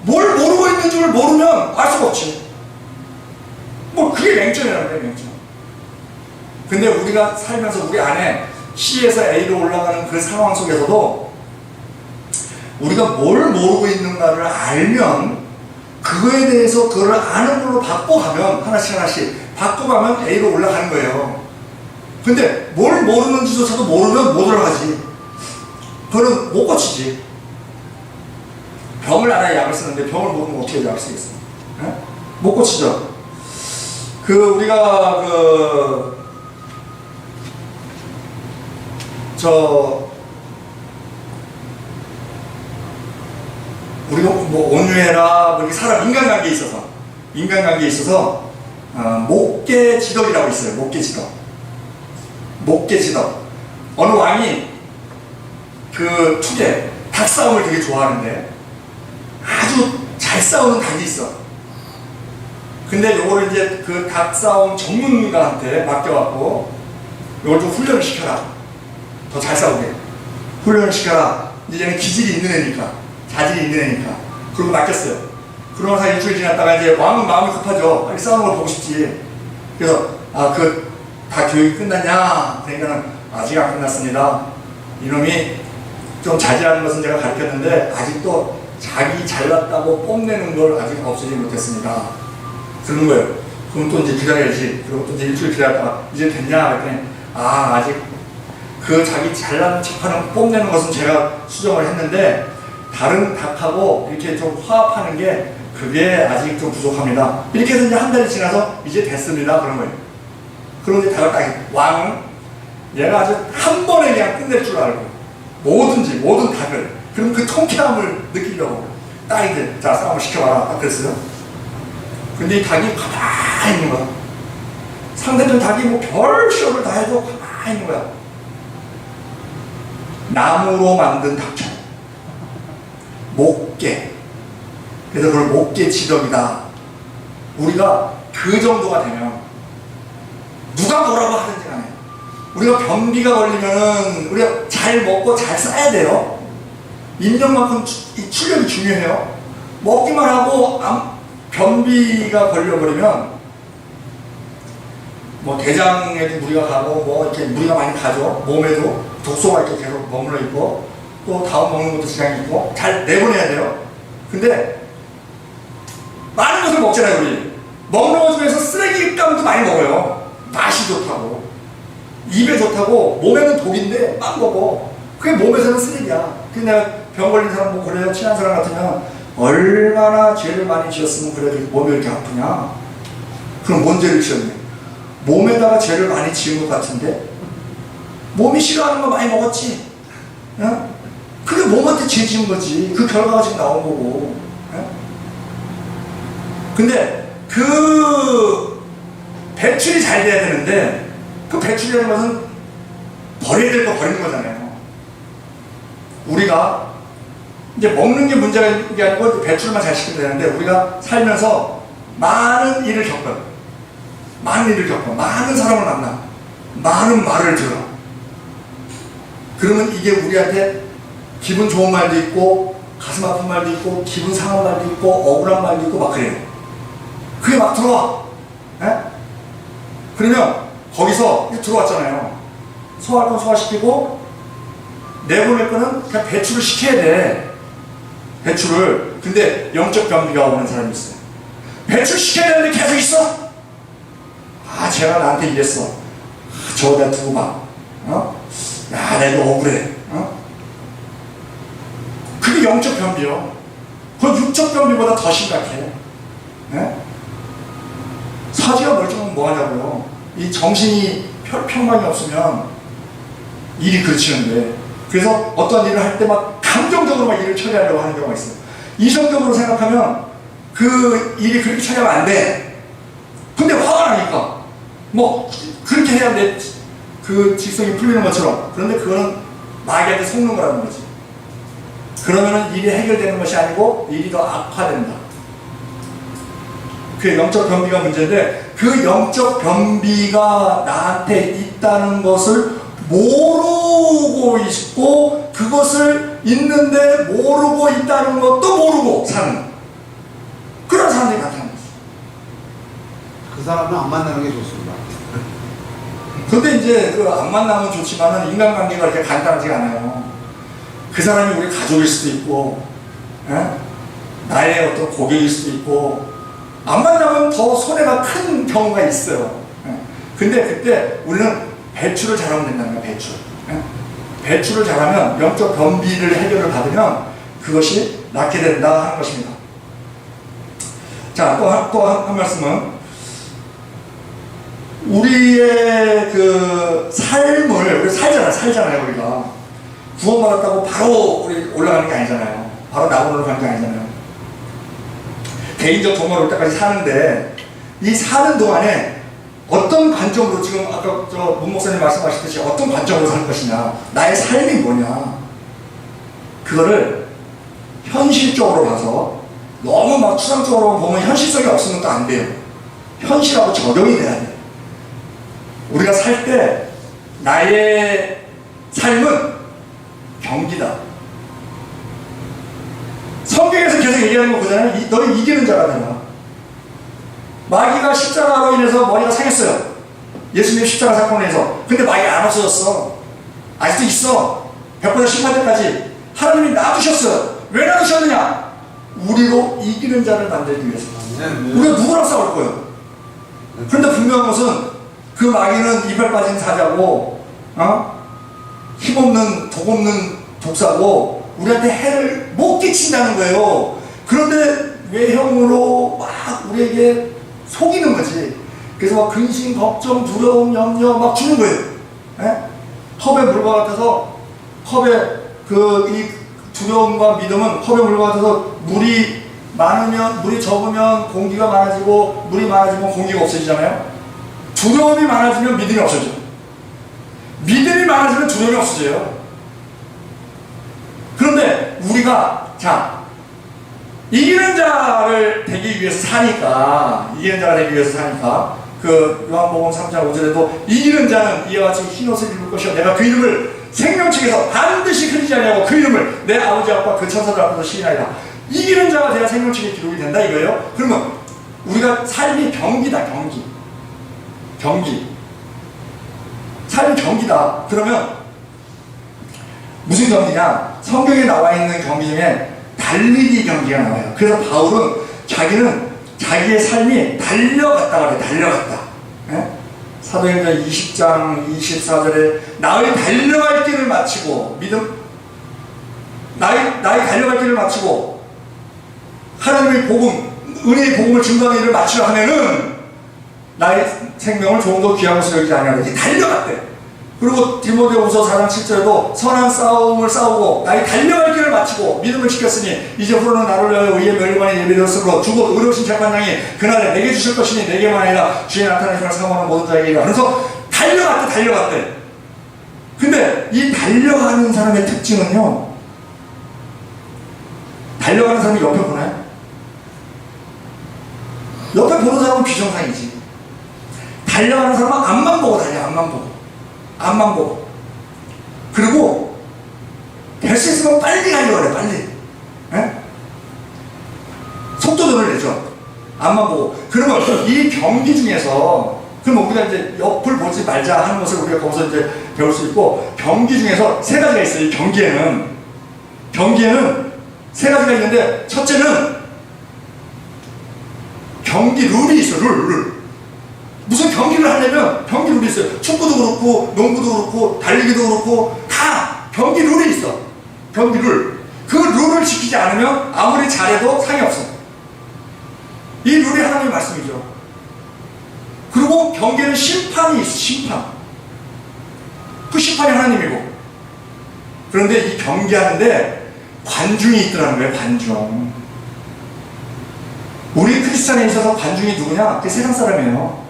뭘 모르고 있는 줄 모르면 알 수가 없지. 그게 맹점이라는 거예요, 맹점. 근데 우리가 살면서 우리 안에 C에서 A로 올라가는 그 상황 속에서도 우리가 뭘 모르고 있는가를 알면 그거에 대해서 그걸 아는 걸로 바꿔가면 하나씩 바꿔가면 A로 올라가는 거예요. 근데 뭘 모르는지조차도 모르면 못 올라가지. 그거는 못 고치지. 병을 알아야 약을 쓰는데 병을 모르면 어떻게 약을 쓰겠어? 네? 못 고치죠. 우리가 우리가 온유해라, 이렇게 사람 인간관계에 있어서 목계 지덕이라고 있어요. 목계 지덕. 어느 왕이 투개, 닭 싸움을 되게 좋아하는데 아주 잘 싸우는 닭이 있어. 근데 요거를 이제 그 닭 싸움 전문가한테 맡겨갖고 요걸 좀 훈련을 시켜라. 더 잘 싸우게. 훈련을 시켜라. 이제 얘는 기질이 있는 애니까. 자질이 있는 애니까. 그러고 맡겼어요. 그러고 나서 일주일 지났다가 이제 왕은 마음이 급하죠. 빨리 싸우는 걸 보고 싶지. 그래서, 다 교육이 끝났냐? 그러니까는 아직 안 끝났습니다. 이놈이 좀 자질하는 것은 제가 가르쳤는데 아직도 자기 잘났다고 뽐내는 걸 아직 없애지 못했습니다. 그런 거예요. 그럼 또 이제 기다려야지. 그리고 또 이제 일주일 기다렸다가 이제 됐냐? 그랬더니 아직 그 자기 잘난 척하는 뽐내는 것은 제가 수정을 했는데 다른 닭하고 이렇게 좀 화합하는 게 그게 아직 좀 부족합니다. 이렇게 해서 이제 한 달이 지나서 이제 됐습니다. 그런 거예요. 그러고 이제 닭을 딱 왕은 얘가 아주 한 번에 그냥 끝낼 줄 알고 모든 닭을 그럼 그 통쾌함을 느끼려고 딱 이제 자 싸움을 시켜봐라 딱 그랬어요. 근데 이 닭이 가만히 있는 거야. 상대편 닭이 별 쇼를 다 해도 가만히 있는 거야. 나무로 만든 닭처럼 목계. 그래서 그걸 목계 지덕이다. 우리가 그 정도가 되면 누가 뭐라고 하든지 간에 우리가 변비가 걸리면은 우리가 잘 먹고 잘 싸야 돼요. 인력만큼 이 출력이 중요해요. 먹기만 하고 변비가 걸려버리면 대장에도 무리가 가고 이렇게 무리가 많이 가죠. 몸에도 독소가 이렇게 계속 머물러 있고 또 다음 먹는 것도 지장이 있고 잘 내보내야 돼요. 근데 많은 것을 먹잖아요, 우리. 먹는 것 중에서 쓰레기감도 많이 먹어요. 맛이 좋다고, 입에 좋다고, 몸에는 독인데 막 먹어. 그게 몸에서는 쓰레기야. 근데 내가 병 걸린 사람 뭐 그래요. 친한 사람 같으면 얼마나 죄를 많이 지었으면 그래 몸이 이렇게 아프냐. 그럼 뭔 죄를 지었네? 몸에다가 죄를 많이 지은 것 같은데 몸이 싫어하는 거 많이 먹었지. 어? 그게 몸한테 죄 지은 거지. 그 결과가 지금 나온 거고. 어? 근데 그 배출이 잘 돼야 되는데 그 배출이라는 것은 버려야 될 거 버리는 거잖아요. 우리가 이제 먹는 게 문제가 있는 게 아니고 배출만 잘 시키면 되는데 우리가 살면서 많은 일을 겪어요. 많은 일을 겪어. 많은 사람을 만나. 많은 말을 들어. 그러면 이게 우리한테 기분 좋은 말도 있고 가슴 아픈 말도 있고 기분 상한 말도 있고 억울한 말도 있고 막 그래요. 그게 막 들어와. 에? 그러면 거기서 들어왔잖아요. 소화할 건 소화시키고 내보낼 거는 그냥 배출을 시켜야 돼. 배출을. 근데 영적 변비가 오는 사람이 있어요. 배출 시켜야 되는데 계속 있어. 아, 제가 나한테 이랬어. 아, 저거다 두고 봐. 어? 야, 내가 억울해. 어? 그게 영적 변비요. 그건 육적 변비보다 더 심각해. 네? 사지가 멀쩡하면 뭐 하냐고요. 이 정신이 평강이 없으면 일이 그르치는데, 그래서 어떤 일을 할 때 막 감정적으로 막 일을 처리하려고 하는 경우가 있어요. 이성적으로 생각하면 그 일이 그렇게 처리하면 안 돼. 근데 화가 나니까 뭐 그렇게 해야 내 그 직성이 풀리는 것처럼. 그런데 그거는 마귀한테 속는 거라는 거지. 그러면은 일이 해결되는 것이 아니고 일이 더 악화된다. 그 영적 변비가 문제인데, 그 영적 변비가 나한테 있다는 것을 모르고 있고, 그것을 있는데 모르고 있다는 것도 모르고 사는 그런 사람들이 나타나는 거죠. 그 사람은 안 만나는 게 좋습니다. 근데 이제 그 안 만나면 좋지만은 인간관계가 이렇게 간단하지가 않아요. 그 사람이 우리 가족일 수도 있고, 에? 나의 어떤 고객일 수도 있고, 안 만나면 더 손해가 큰 경우가 있어요. 에? 근데 그때 우리는 배출을 잘하면 된다는 거야, 배출. 에? 배출을 잘하면 영적 변비를 해결을 받으면 그것이 낫게 된다 하는 것입니다. 자, 또 한 말씀은, 우리의 그 삶을, 우리 살잖아요, 우리가. 구원받았다고 바로 우리 올라가는 게 아니잖아요. 바로 낙원으로 가는 게 아니잖아요. 개인적 정말 올 때까지 사는데, 이 사는 동안에 어떤 관점으로, 지금 아까 문 목사님 말씀하셨듯이 어떤 관점으로 사는 것이냐, 나의 삶이 뭐냐, 그거를 현실적으로 봐서, 너무 막 추상적으로 보면 현실성이 없으면 또 안 돼요. 현실하고 적용이 돼야 돼요. 우리가 살 때 나의 삶은 경기다. 성경에서 계속 얘기하는 거 보잖아요. 너는 이기는 자가 되라. 마귀가 십자가로 인해서 머리가 상했어요. 예수님 십자가 사건에 의해서. 근데 마귀 안 없어졌어. 아직도 있어. 100보다 10만 대까지 하나님이 놔두셨어요. 왜 놔두셨느냐? 우리로 이기는 자를 만들기 위해서. 우리가 누구랑 싸울 거예요. 그런데 분명한 것은, 그 마귀는 이빨 빠진 사자고, 힘없는, 독없는 독사고, 우리한테 해를 못 끼친다는 거예요. 그런데 외형으로 막 우리에게 속이는 거지. 그래서 막 근심, 걱정, 두려움, 염려 막 주는 거예요. 에? 컵에 물과 같아서, 컵에 이 두려움과 믿음은 컵에 물과 같아서, 물이 많으면, 물이 적으면 공기가 많아지고, 물이 많아지면 공기가 없어지잖아요. 두려움이 많아지면 믿음이 없어져. 믿음이 많아지면 두려움이 없어져요. 그런데 우리가, 자, 이기는 자를 되기 위해서 사니까, 그 요한복음 3장 5절에도 이기는 자는 이와 같이 흰옷을 입을 것이요 내가 그 이름을 생명책에서 반드시 흐리지 아니하고 그 이름을 내 아버지 앞과 그 천사들 앞에서 시인하리라. 이기는 자가 돼야 생명책에 기록이 된다 이거예요. 그러면 우리가 삶이 경기다, 경기. 삶이 경기다. 그러면 무슨 경기냐? 성경에 나와 있는 경기 중에 달리기 경기가 나와요. 그래서 바울은 자기는 자기의 삶이 달려갔다 그래. 달려갔다. 예? 사도행전 20장 24절에 나의 달려갈 길을 마치고 믿음 나의 달려갈 길을 마치고 하나님의 복음 은혜의 복음을 증거하는 일을 마치려 하면은 나의 생명을 조금 더 귀한 것으로 여기지 아니하라. 이제 달려갔대. 그리고 디모데후서 4장 7절에도 선한 싸움을 싸우고 나의 달려갈 길을 마치고 믿음을 지켰으니 이제 후로는 나를 위하여 의의 멸류관이 예비되었으므로 주곧 의로우신 재판장이 그날에 내게 주실 것이니 내게만 아니라 주의 나타나심을 사모하는 모든 자에게라. 그래서 달려갔대. 근데 이 달려가는 사람의 특징은요, 달려가는 사람이 옆에 보나요? 옆에 보는 사람은 비정상이지. 달려가는 사람은 앞만 보고 달려. 앞만 보고. 그리고 될 수 있으면 빨리 가려고 그래. 빨리. 에? 속도전을 내죠. 앞만 보고. 그러면 이 경기 중에서, 그럼 우리가 이제 옆을 보지 말자 하는 것을 우리가 거기서 이제 배울 수 있고, 경기 중에서 세 가지가 있어요. 이 경기에는 세 가지가 있는데, 첫째는 경기 룰이 있어. 룰. 무슨 경기를 하려면 경기 룰이 있어요. 축구도 그렇고 농구도 그렇고 달리기도 그렇고 다 경기 룰이 있어. 경기 룰. 그 룰을 지키지 않으면 아무리 잘해도 상이 없어. 이 룰이 하나님의 말씀이죠. 그리고 경기는 심판이 있어. 심판. 그 심판이 하나님이고. 그런데 이 경기하는데 관중이 있더라는 거예요. 관중. 우리 크리스찬에 있어서 관중이 누구냐? 그게 세상 사람이에요.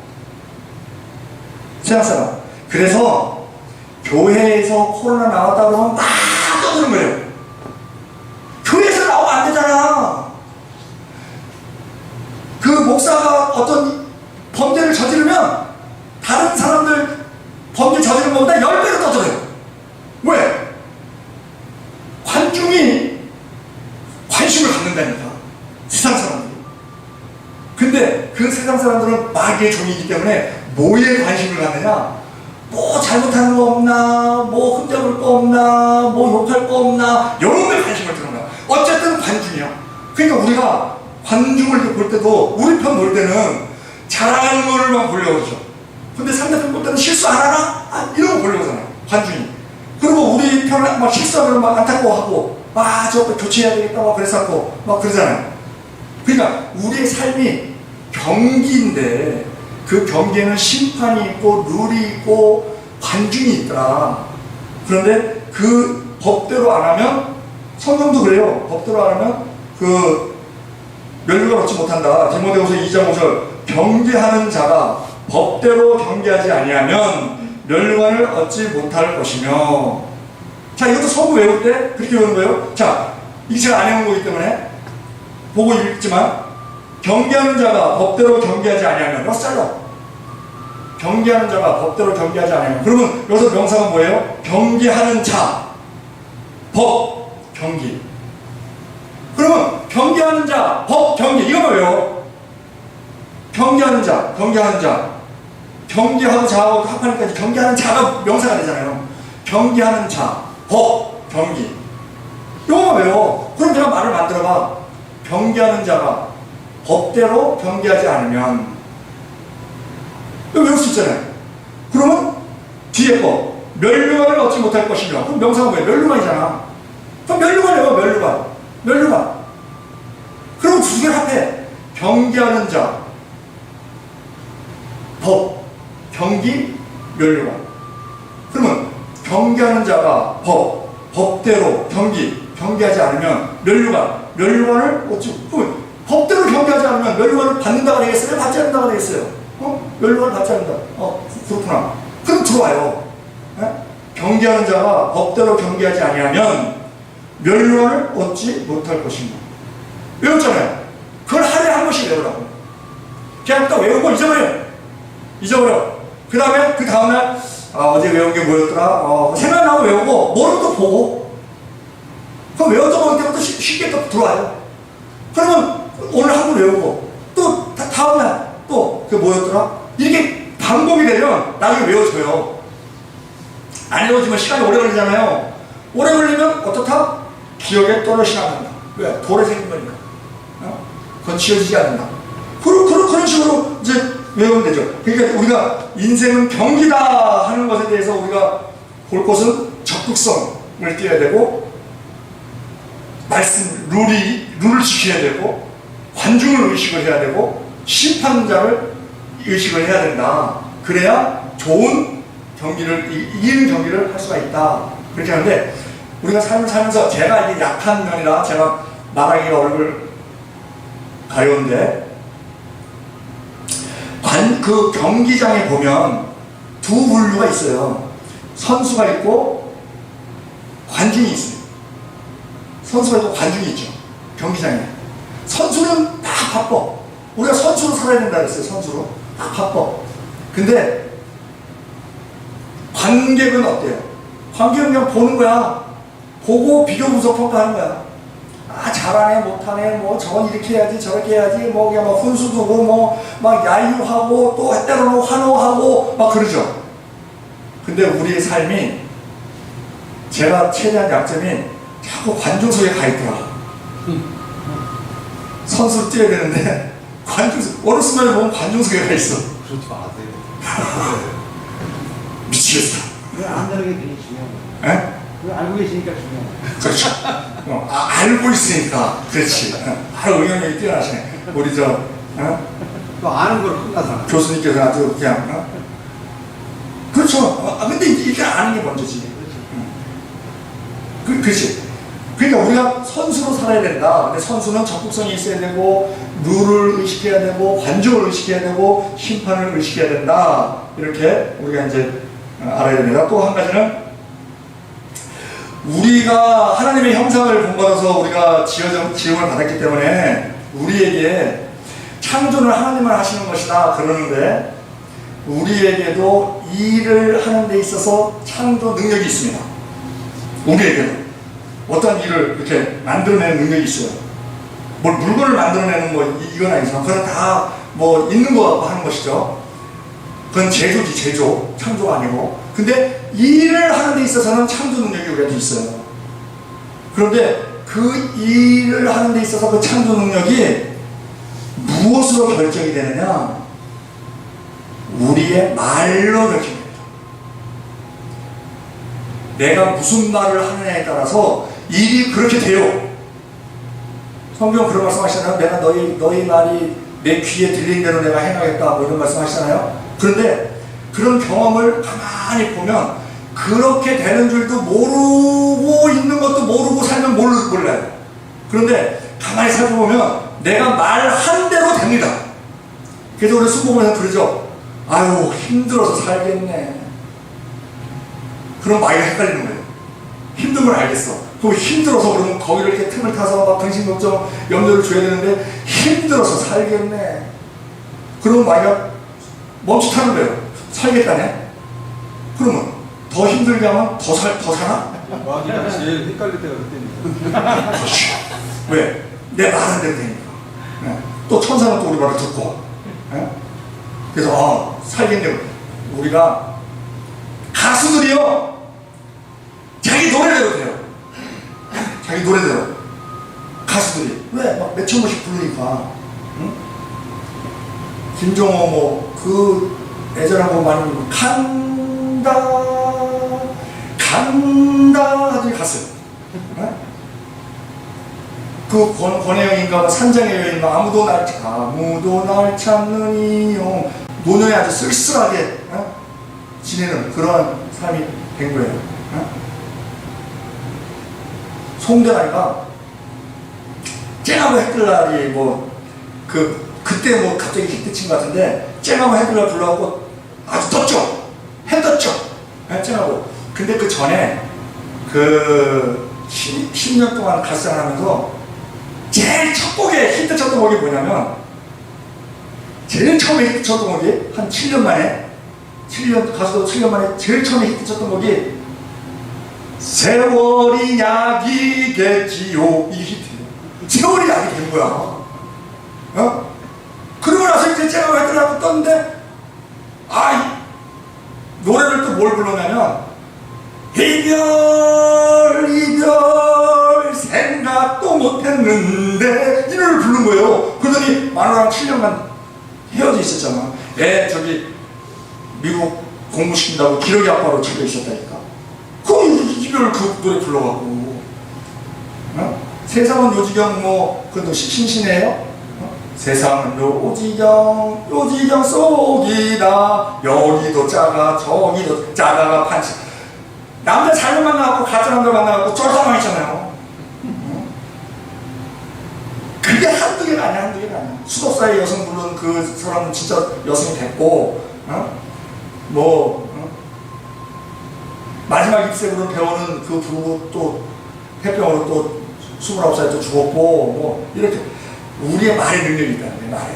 세상 사람. 그래서 교회에서 코로나 나왔다 그러면 막 떠드는 거예요. 교회에서 나오면 안 되잖아. 그 목사가 어떤 범죄를 저지르면 다른 사람들 범죄 저지른 것보다 10배로 떠들어요. 왜? 관중이 관심을 갖는다니까. 세상 사람들이. 근데 그 세상 사람들은 마귀의 종이기 때문에 뭐에 관심을 갖느냐? 뭐 잘못하는 거 없나? 뭐 흠잡을 거 없나? 뭐 욕할 거 없나? 이런 데 관심을 두는 거야. 어쨌든 관중이야. 그러니까 우리가 관중을 볼 때도 우리 편 볼 때는 잘하는 거를만 보려고 그러죠. 근데 상대편 볼 때는 실수 안 하나? 아, 이런 거 보려고 하잖아요. 관중이. 그리고 우리 편을 막 실수하면 막 안타까워하고 저거 교체해야 되겠다 막 그랬었고 막 그러잖아요. 그러니까 우리의 삶이 경기인데 그 경기에는 심판이 있고 룰이 있고 관중이 있더라. 그런데 그 법대로 안 하면 성경도 그래요. 법대로 안 하면 그 멸류관 얻지 못한다. 디모데후서 2장 5절 경계하는 자가 법대로 경계하지 아니하면 멸류관을 얻지 못할 것이며. 자, 이것도 성구 외울 때 그렇게 외우는 거예요. 자, 이게 제가 안 해온 거기 때문에 보고 읽지만 경계하는 자가 법대로 경계하지 아니하면 여기서 잘라. 경계하는 자가 법대로 경계하지 아니하면. 그러면 여기서 명사가 뭐예요? 경계하는 자, 법, 경기. 그러면 경계하는 자, 법, 경기 이거만 외워. 경계하는 자, 경계하고 자하고 합하니까 경계하는 자가 명사가 되잖아요. 경계하는 자, 법, 경기 이거만 외워. 그럼 제가 말을 만들어봐. 경계하는 자가 법대로 경계하지 않으면 이거 외울 수 있잖아요. 그러면 뒤에 거 멸류관을 얻지 못할 것이며. 그럼 명사가 뭐예요? 멸류관이잖아. 그럼 멸류관이에요. 멸류관. 그럼 두 개를 합해. 경계하는 자, 법, 경기, 멸류관. 그러면 경계하는 자가 법대로 경계하지 않으면 멸류관을 얻지. 그러면 법대로 경계하지 않으면 멸류관을 받는다가 되겠어요? 받지 않는다가 되겠어요? 멸류관을 받지 않는다. 그렇구나. 그럼 들어와요. 경계하는 자가 법대로 경계하지 아니하면 멸류관을 얻지 못할 것입니다. 외웠잖아요. 그걸 하루에 한 번씩 외우라고. 그냥 또 외우고 잊어버려. 그 다음에 그 다음날 어제 외운 게 뭐였더라? 생각나고 외우고 뭐를 또 보고. 그럼 외웠던 거 때부터 쉽게 또 들어와요. 그러면 오늘 한 번 외우고 또 다음날 또 그게 뭐였더라? 이렇게 반복이 되면 나중에 외워져요. 안 외워지면 시간이 오래 걸리잖아요. 오래 걸리면 어떻다? 기억에 떨어지지 않는다. 왜? 돌에 생긴 거니까. 그건 지워지지 않는다. 그런 식으로 이제 외우면 되죠. 그러니까 우리가 인생은 경기다 하는 것에 대해서 우리가 볼 것은 적극성을 띄어야 되고, 룰을 지켜야 되고, 관중을 의식을 해야 되고, 심판자를 의식을 해야 된다. 그래야 좋은 경기를, 이기는 경기를 할 수가 있다. 그렇게 하는데, 우리가 삶을 살면서 제가 이게 약한 면이라 제가 말하기가 얼굴 가려운데, 그 경기장에 보면 두 분류가 있어요. 선수가 있고 관중이 있어요. 선수가 있고 관중이 있죠. 경기장에. 선수는 다 바빠. 우리가 선수로 살아야 된다 그랬어요. 선수로. 다 바빠. 근데 관객은 어때요? 관객은 그냥 보는 거야. 보고 비교 분석 평가하는 거야. 아, 잘하네, 못하네, 뭐 저건 이렇게 해야지, 저렇게 해야지, 뭐 그냥 막 훈수 두고, 뭐 막 야유하고, 또 때로는 환호하고 막 그러죠. 근데 우리의 삶이, 제가 최대한 약점이 자꾸 관중석에 가 있더라. 선수를 뛰어야 되는데 관중석, 어르신들 보면 관중석에 가 있어. 그러지 마세요. 미치겠어. 왜 안다는 게 되게 중요한 거예요. 에? 왜 알고 계시니까 중요한 거예요. 그렇죠. 알고 있으니까. 그렇지. 바로 응용력이 뛰어나시네. 우리 또 아는 걸 끝나서. 교수님께서 아주 그냥, 그렇죠. 근데 이렇게 아는 게 먼저지. 그렇지. 그러니까 우리가 선수로 살아야 된다. 근데 선수는 적극성이 있어야 되고, 룰을 의식해야 되고, 관중을 의식해야 되고, 심판을 의식해야 된다. 이렇게 우리가 이제 알아야 됩니다. 또 한 가지는, 우리가 하나님의 형상을 본받아서 우리가 지음을 받았기 때문에 우리에게 창조는 하나님만 하시는 것이다 그러는데, 우리에게도 일을 하는 데 있어서 창조 능력이 있습니다. 우리에게도 어떤 일을 이렇게 만들어내는 능력이 있어요. 뭘 물건을 만들어내는 거 이건 아니지만 그건 다 뭐 있는 거 갖고 하는 것이죠. 그건 제조지, 제조. 창조가 아니고. 근데 일을 하는 데 있어서는 창조 능력이 우리한테 있어요. 그런데 그 일을 하는 데 있어서 그 창조 능력이 무엇으로 결정이 되느냐? 우리의 말로 결정이 됩니다. 내가 무슨 말을 하느냐에 따라서 일이 그렇게 돼요. 성경 그런 말씀 하시잖아요. 내가 너희 말이 내 귀에 들리는 대로 내가 행하겠다, 뭐 이런 말씀 하시잖아요. 그런데 그런 경험을 가만히 보면 그렇게 되는 줄도 모르고 있는 것도 모르고 살면 몰라요. 그런데 가만히 살펴보면 내가 말한 대로 됩니다. 그래서 우리 순복음에서 그러죠. 아유, 힘들어서 살겠네. 그럼 마이가 헷갈리는 거예요. 힘든 걸 알겠어. 그럼 힘들어서 그러면 거기를 이렇게 틈을 타서 막 근심 걱정 염려를 줘야 되는데 힘들어서 살겠네. 그러면 마이가 멈칫하는 거예요. 살겠다네. 그러면 더 힘들게 하면 더 사나? 마귀가 제일 헷갈릴 때가 그때입니다. 그렇지. 왜? 내 말한 대로 되니까. 네. 또 천사는 또 우리 말을 듣고. 네? 그래서 살겠네. 우리가 가수들이요, 자기 노래대로 돼요. 자기 노래대로. 가수들이. 왜? 막 몇천 번씩 부르니까. 응? 김종호 뭐, 그 애절하고 많이 간다 하더니 갔어요. 네? 그 권혜영인가 산장의 여인, 아무도 날 찾는 이용, 노년에 아주 쓸쓸하게 지내는 그런 삶이 된 거예요. 송대가리가 쨍하고 햇글날이 뭐 그때 뭐 갑자기 히트 친 것 같은데, 쨍하고 햇글날 불러갖고 아주 떴죠. 해 떴죠. 쨍하고. 근데 그 전에 10년 동안 가수생활 하면서 제일 첫 곡에 히트 쳤던 곡이 뭐냐면, 제일 처음에 히트 쳤던 곡이 한 7년 만에, 가수도 7년 만에 제일 처음에 히트 쳤던 곡이 세월이 약이겠지요. 이 히트예요. 세월이 약이 된 거야. 그러고 나서 이제 제가 왜 들어가고 떴는데, 노래를 또 뭘 불렀냐면, 이별 생각도 못했는데, 이 노래를 부른 거예요. 그러더니 마누라랑 7년간 헤어져 있었잖아. 애 저기 미국 공부시킨다고 기러기 아빠로 집에 있었다니까. 그 이별 그 노래 불러갖고. 어? 세상은 요지경 그 신신해요? 어? 세상은 요지경 속이다. 여기도 작아 저기도 작아가 판치. 남자 잘못 만나갖고 가짜 남자 만나갖고 쫄상망했잖아요. 그게 한두 개가 아니야, 한두 개가 아니야. 수도사의 여성 부른 그 사람은 진짜 여성이 됐고, 마지막 입생으로 배우는 그 부부 또 폐병으로 또 29살에 또 죽었고, 이렇게. 우리의 말의 능력이다, 내 말에.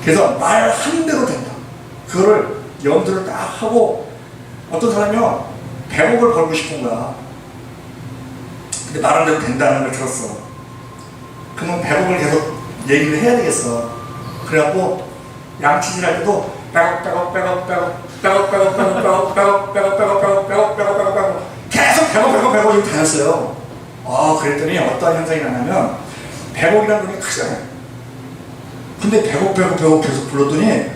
그래서 말 한 대로 된다. 그거를 염두를 딱 하고, 어떤 사람이요, 100억을 벌고 싶은 거야. 근데 말한 대로 된다는 걸 들었어. 그러면 100억을 계속 얘기를 해야 되겠어. 그래갖고 양치질 할 때도 빼곡 계속 100억 이렇게 다녔어요. 그랬더니 어떤 현상이 나냐면 100억이라는 돈이 크잖아요. 근데 100억 계속 불렀더니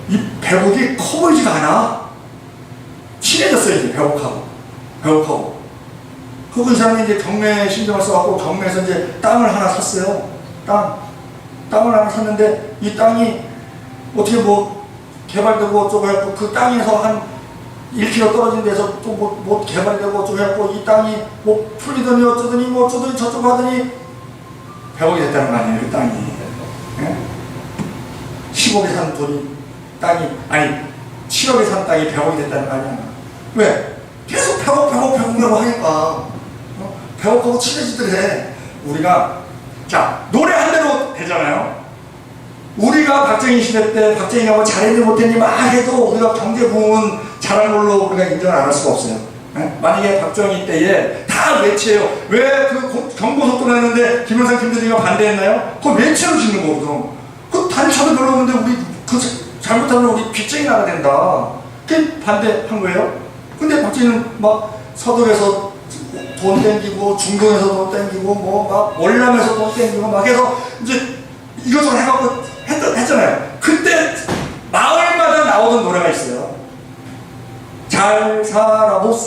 이 100억이 커 보이지가 않아. 친해졌어요, 이제 100억하고. 그 사람이 이제 경매에 신경을 써갖고 경매에서 이제 땅을 하나 샀어요. 땅을 하나 샀는데 이 땅이 어떻게 개발되고 어쩌고 해갖고 그 땅에서 한 1km 떨어진 데서 또 개발되고 어쩌고 해갖고 이 땅이 풀리더니 어쩌더니 저쩌고 하더니 100억이 됐다는 거 아니에요, 그 땅이. 예? 10억에 산 땅이 7억에 산 땅이 100억이 됐다는 거 아니야. 왜? 계속 100억이라고 하니까 100억하고 친해지더래. 우리가 자 노래 한 대로 되잖아요. 우리가 박정희 시대 때 박정희가 뭐 잘했니 못했니 막 해도 우리가 경제 부흥은 잘한 걸로 우리가 인정을 안 할 수가 없어요. 네? 만약에 박정희 때에 다 외치해요. 왜 그 경고속도 냈는데 김영삼 김대중이가 반대했나요? 그거 외치로 짓는 거거든. 그 단차도 별로 없는데 우리 그 잘못하면 우리 빚쟁이 나가 된다. 그 반대한 거예요. 근데 박정희는 막 서독에서 돈 땡기고 중동에서 돈 땡기고 막 월남에서 돈 땡기고 막 해서 이제 이것저것 해갖고 했잖아요. 그때 마을마다 나오던 노래가 있어요. 잘 살아보세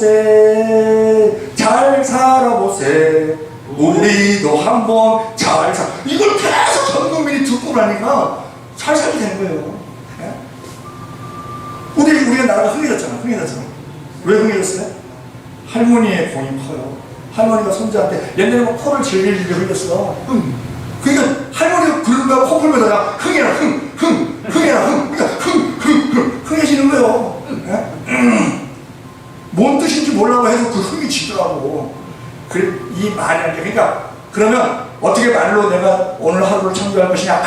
우리도 한번 이걸 계속 전 국민이 듣고 나니까 잘 살게 된 거예요. 네? 우리의 나라가 흥해졌잖아. 왜 흥해졌어요? 할머니의 공이 커요. 할머니가 손자한테 옛날에 막 코를 질질 흘렸어. 그러니까 할머니가 그러다가 코 풀면서 흥해라 그러니까 흥해지는 거예요. 뭔 뜻인지 몰라고 해도 그 흥이 지더라고. 이 말이 안 돼. 그러니까 그러면 어떻게 말로 내가 오늘 하루를 창조할 것이냐.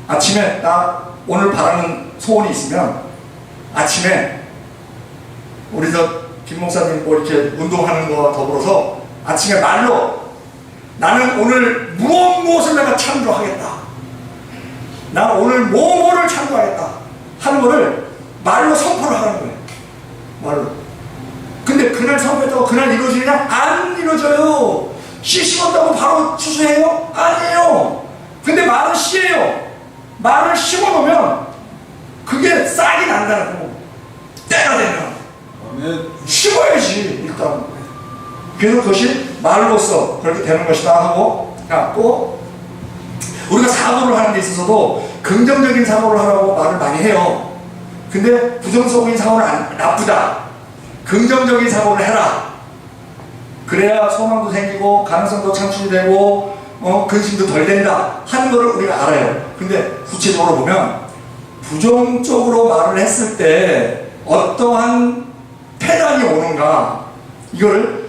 아침에 나 오늘 바라는 소원이 있으면 아침에 우리 김 목사님 이렇게 운동하는 거와 더불어서 아침에 말로 나는 오늘 무엇을 내가 창조하겠다. 나는 오늘 뭐를 창조하겠다 하는 거를 말로 선포를 하는 거예요. 말로. 근데 그날 선포했다고 그날 이루어지느냐? 안 이루어져요. 씨 심었다고 바로 추수해요? 아니에요. 근데 말은 씨예요. 말을 심어놓으면 그게 싹이 난다는 거. 때가 되면 심어야지 일단. 그래서 그것이 말로써 그렇게 되는 것이다 하고, 또 우리가 사고를 하는 데 있어서도 긍정적인 사고를 하라고 말을 많이 해요. 근데 부정적인 사고는 나쁘다. 긍정적인 사고를 해라. 그래야 소망도 생기고 가능성도 창출이 되고 근심도 덜 된다 하는 거를 우리가 알아요. 근데 구체적으로 보면 부정적으로 말을 했을 때 어떠한 패단이 오는가, 이거를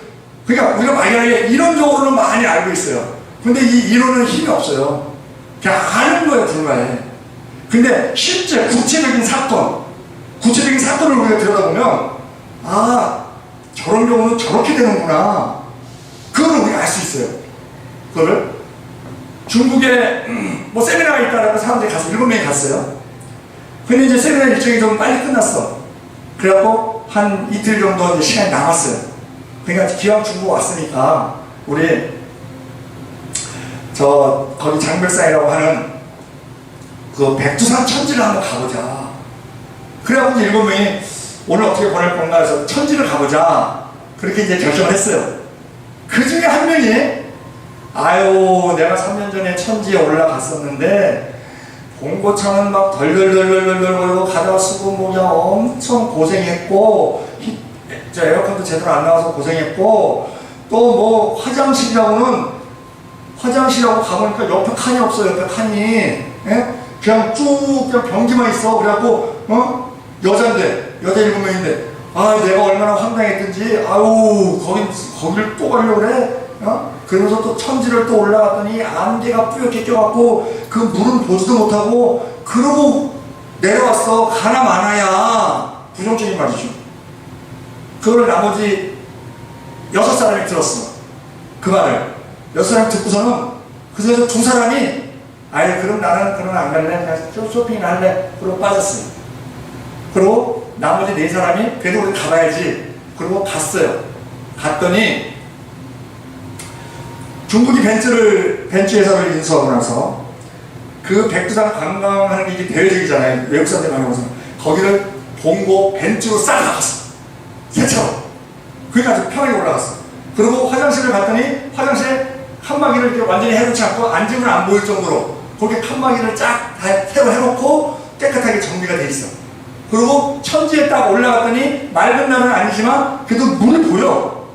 그러니까 우리가 막연하게 이론적으로는 많이 알고 있어요. 근데 이 이론은 힘이 없어요. 그냥 아는 거예요, 불과해. 근데 실제 구체적인 사건을 우리가 들여다보면 저런 경우는 저렇게 되는구나. 그거를 우리가 알 수 있어요. 그거를 중국에 세미나가 있다라고 사람들이 가서 7명이 갔어요. 근데 이제 세미나 일정이 좀 빨리 끝났어. 그래갖고 한 이틀 정도 이제 시간이 남았어요. 그러니까 기왕 중국 왔으니까 우리 거기 장별사이라고 하는 그 백두산 천지를 한번 가보자. 그래갖고 이제 7명이 오늘 어떻게 보낼 건가 해서 천지를 가보자. 그렇게 이제 결정을 했어요. 그 중에 한 명이 아유 내가 3년 전에 천지에 올라갔었는데 봉고차는 막 덜덜덜덜덜 걸고 가다가 쓰고 뭐냐 엄청 고생했고 저 에어컨도 제대로 안 나와서 고생했고 또 뭐 화장실이라고 가보니까 옆에 칸이 없어. 옆에 칸이 그냥 쭉 그냥 변기만 있어. 그래갖고 여잔데 여자 7명인데 아 내가 얼마나 황당했든지 아우 거기를 또 가려고 그래. 그러면서 또 천지를 또 올라갔더니 안개가 뿌옇게 껴갖고 그 물은 보지도 못하고 그러고 내려왔어. 가나 마나야. 부정적인 말이죠. 그걸 나머지 6사람이 들었어. 그 말을 6사람이 듣고서는 그 중에서 2사람이 아예 그럼 나는 그럼 안 갈래. 그냥 쇼핑을 할래. 그러고 빠졌어요. 그리고 나머지 4사람이 그래도 우리 가봐야지. 그러고 갔어요. 갔더니 중국이 벤츠 회사를 인수하고 나서 그 백두산 관광하는 게 이게 대외적이잖아요. 외국 사람들 많이 오서 거기를 봉고 벤츠로 싹 나갔어. 새차로. 그게 아주 편하게 올라갔어. 그리고 화장실을 갔더니 화장실에 칸막이를 이렇게 완전히 해놓지 않고 앉으면 안 보일 정도로 거기에 칸막이를 쫙 새로 해놓고 깨끗하게 정비가 돼 있어. 그리고 천지에 딱 올라갔더니 맑은 날은 아니지만 그래도 물이 보여.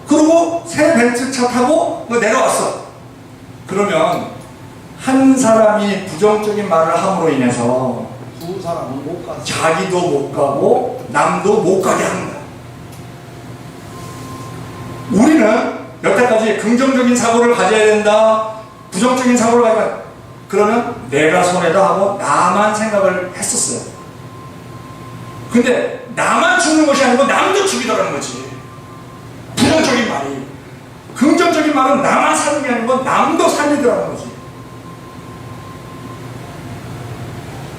그리고 새 벤츠차 타고 내려왔어. 그러면 한 사람이 부정적인 말을 함으로 인해서 2사람은 못 갔어. 자기도 못 가고 남도 못 가게 합니다. 우리는 여태까지 긍정적인 사고를 가져야 된다, 부정적인 사고를 가져야 그러면 내가 손해다 하고 나만 생각을 했었어요. 근데 나만 죽는 것이 아니고 남도 죽이더라는 거지. 부정적인 말이. 긍정적인 말은 나만 사는 게 아니고 남도 살리더라는 거지.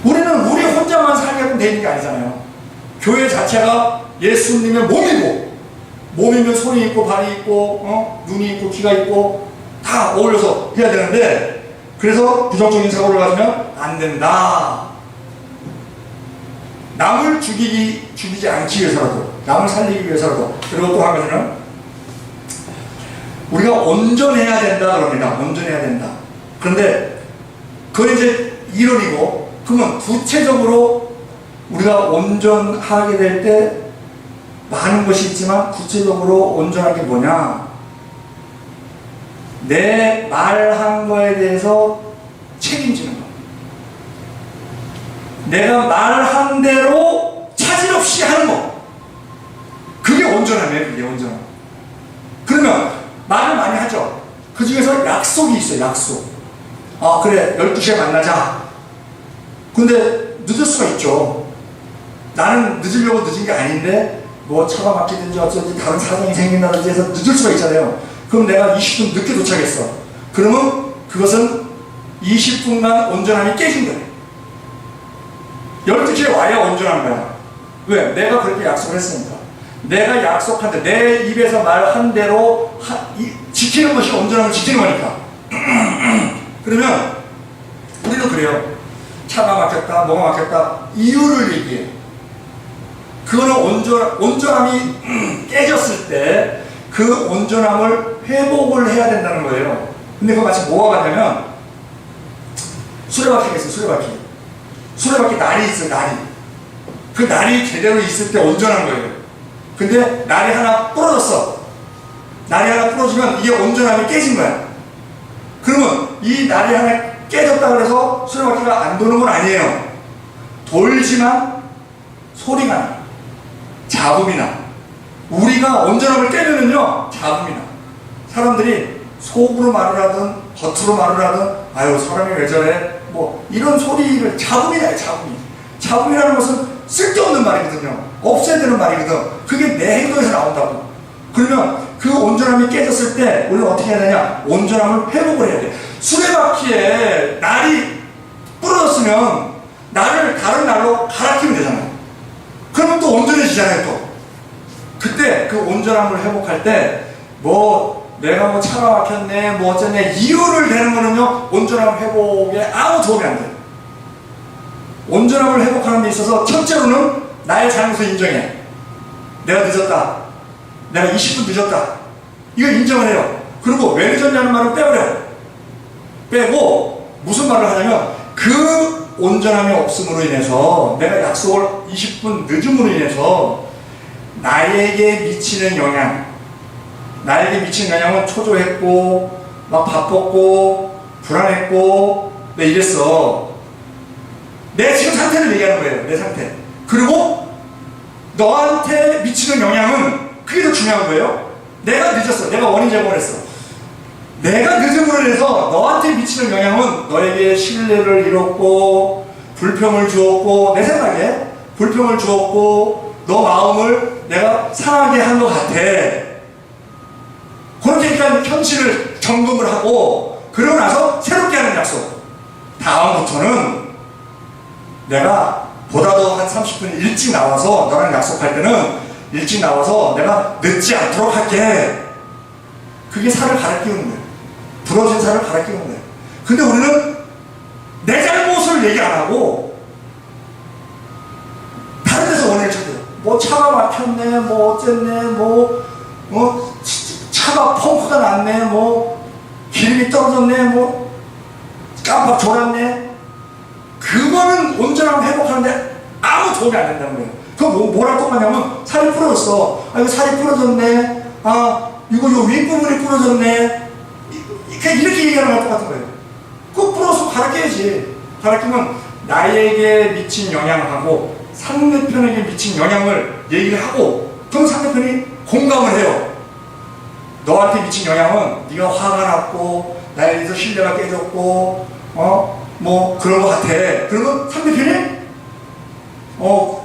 우리는 우리 혼자만 살게끔 되는 게 아니잖아요. 교회 자체가 예수님의 몸이고, 몸이면 손이 있고 발이 있고 눈이 있고 귀가 있고 다 어울려서 해야 되는데, 그래서 부정적인 사고를 가지면 안 된다. 남을 죽이지 않기 위해서라도, 남을 살리기 위해서라도. 그리고 또 한 가지는 우리가 온전해야 된다 그럽니다. 온전해야 된다. 그런데 그건 이제 이론이고, 그러면 구체적으로 우리가 온전하게 될 때 많은 것이 있지만 구체적으로 온전한 게 뭐냐? 내 말한 거에 대해서 책임지는 거. 내가 말한 대로 차질 없이 하는 거. 그게 온전함이에요. 그게 온전함. 그러면 말을 많이 하죠. 그 중에서 약속이 있어요. 약속. 아 그래 12시에 만나자. 근데 늦을 수가 있죠. 나는 늦으려고 늦은 게 아닌데 뭐 차가 막히든지 어쩌든지 다른 사정이 생긴다든지 해서 늦을 수가 있잖아요. 그럼 내가 20분 늦게 도착했어. 그러면 그것은 20분간 온전함이 깨진 거예요. 12시에 와야 온전한 거야. 왜? 내가 그렇게 약속을 했으니까. 내가 약속한 대, 내 입에서 말한 대로 지키는 것이 온전함을 지키는 거니까. 그러면 우리는 그래요. 차가 막혔다, 뭐가 막혔다, 이유를 얘기해. 그거는 온전함이 깨졌을 때 그 온전함을 회복을 해야 된다는 거예요. 근데 그거 마치 뭐가 같냐면 수레바퀴가 있어요. 수레바퀴. 수레바퀴 날이 있어요. 날이. 그 날이 제대로 있을 때 온전한 거예요. 근데 날이 하나 부러졌어. 날이 하나 부러지면 이게 온전함이 깨진 거야. 그러면 이 날이 하나 깨졌다 그래서 수레바퀴가 안 도는 건 아니에요. 돌지만 소리가 나. 잡음이 나. 우리가 온전함을 깨면은요, 잡음이 나. 사람들이 속으로 말을 하든 겉으로 말을 하든 아유 사람이 왜 저래 뭐 이런 소리를 잡음이 나요. 잡음이. 잡음이라는 것은 쓸데없는 말이거든요. 없애야 되는 말이거든. 그게 내 행동에서 나온다고. 그러면 그 온전함이 깨졌을 때 우리는 어떻게 해야 되냐? 온전함을 회복을 해야 돼. 수레바퀴에 날이 부러졌으면 날을 다른 날로 갈아끼면 되잖아요. 그러면 또 온전해지잖아요. 또 그때 그 온전함을 회복할 때 뭐 내가 뭐 차가 막혔네 뭐 어쩌네 이유를 대는 거는요 온전함 회복에 아무 도움이 안 돼요. 온전함을 회복하는 데 있어서 첫째로는 나의 잘못을 인정해. 내가 늦었다. 내가 20분 늦었다. 이거 인정을 해요. 그리고 왜 늦었냐는 말을 빼버려요. 빼고 무슨 말을 하냐면 그 온전함이 없음으로 인해서 내가 약속을 20분 늦음으로 인해서 나에게 미치는 영향, 나에게 미치는 영향은 초조했고 막 바빴고 불안했고 내 이랬어. 내 지금 상태를 얘기하는 거예요. 내 상태. 그리고 너한테 미치는 영향은 그게 더 중요한 거예요. 내가 늦었어. 내가 원인 제공을 했어. 내가 늦음으로 인해서 너한테 미치는 영향은 너에게 신뢰를 잃었고 불평을 주었고 내 생각에 불평을 주었고 너 마음을 내가 상하게 한 것 같아. 그렇게 일단 현실을 점검을 하고 그러고 나서 새롭게 하는 약속. 다음부터는 내가 보다도 한 30분 일찍 나와서 너랑 약속할 때는 일찍 나와서 내가 늦지 않도록 할게. 그게 살을 갈아 끼우는 거예요. 부러진 살을 갈아 끼우는 거예요. 근데 우리는 내 잘못을 얘기 안 하고 다른 데서 원인을 찾아요. 뭐 차가 막혔네, 뭐 어쨌네, 차가 펑크가 났네, 뭐 기름이 떨어졌네, 뭐 깜빡 졸았네. 그거는 온전함을 회복하는데 아무 도움이 안 된다는 거예요. 그거 뭐랑 똑같냐면 살이 부러졌어. 아 이거 살이 부러졌네. 아 이거 요 윗부분이 부러졌네. 이렇게 얘기하는 거랑 똑같은 거예요. 그거 부러져서 갈아 끼야지. 갈아 끼면 나에게 미친 영향하고 상대편에게 미친 영향을 얘기를 하고 그럼 상대편이 공감을 해요. 너한테 미친 영향은 네가 화가 났고 나에 대해서 신뢰가 깨졌고 뭐 그런 것 같아. 그러면 상대편이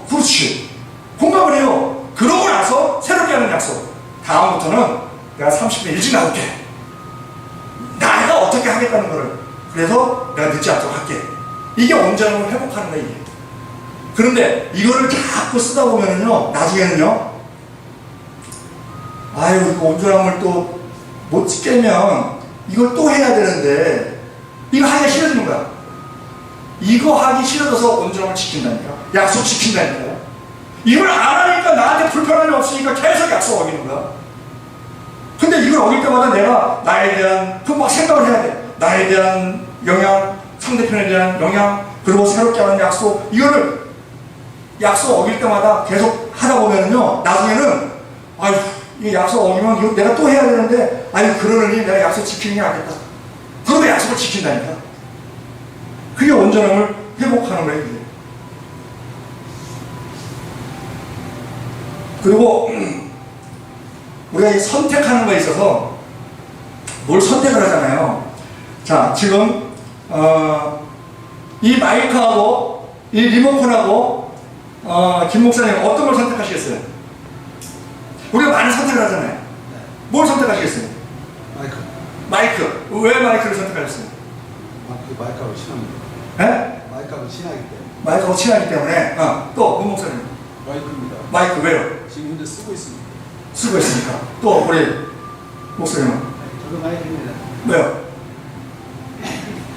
그렇지. 공감을 해요. 그러고 나서 새롭게 하는 약속. 다음부터는 내가 30분 일찍 나올게. 내가 어떻게 하겠다는 거를. 그래서 내가 늦지 않도록 할게. 이게 온전함을 회복하는 거예요. 이게. 그런데 이거를 자꾸 쓰다 보면은요, 나중에는요, 아유, 이거 온전함을 또 못 지키면 이걸 또 해야 되는데, 이거 하기가 싫어지는 거야. 이거 하기 싫어져서 온전함을 지킨다니까. 약속 지킨다니까요. 이걸 안 하니까 나한테 불편함이 없으니까 계속 약속 어기는 거야. 근데 이걸 어길 때마다 내가 나에 대한 막 생각을 해야 돼. 나에 대한 영향, 상대편에 대한 영향, 그리고 새롭게 하는 약속. 이거를 약속 어길 때마다 계속 하다 보면은요, 나중에는 아유, 이 약속 어기면 이거 내가 또 해야 되는데, 아유, 그러느니 내가 약속 지키는 게 낫겠다. 그러면 약속을 지킨다니까. 그게 온전함을 회복하는 거예요. 이게. 그리고 우리가 이 선택하는 거에 있어서 뭘 선택을 하잖아요. 자, 지금 이 마이크하고 이 리모컨하고 김 목사님 어떤 걸 선택하시겠어요? 우리가 많은 선택을 하잖아요. 뭘 선택하시겠어요? 마이크. 왜 마이크를 선택하셨어요? 마이크하고 친합니다. 네? 마이크하고 친하기 때문에. 마이크하고 친하기 때문에. 또 김 목사님. 마이크입니다. 마이크 왜요? 지금 현재 쓰고 있습니다. 쓰고 있으니까. 또 우리 목사님은 저도 많이 듭니다. 왜요?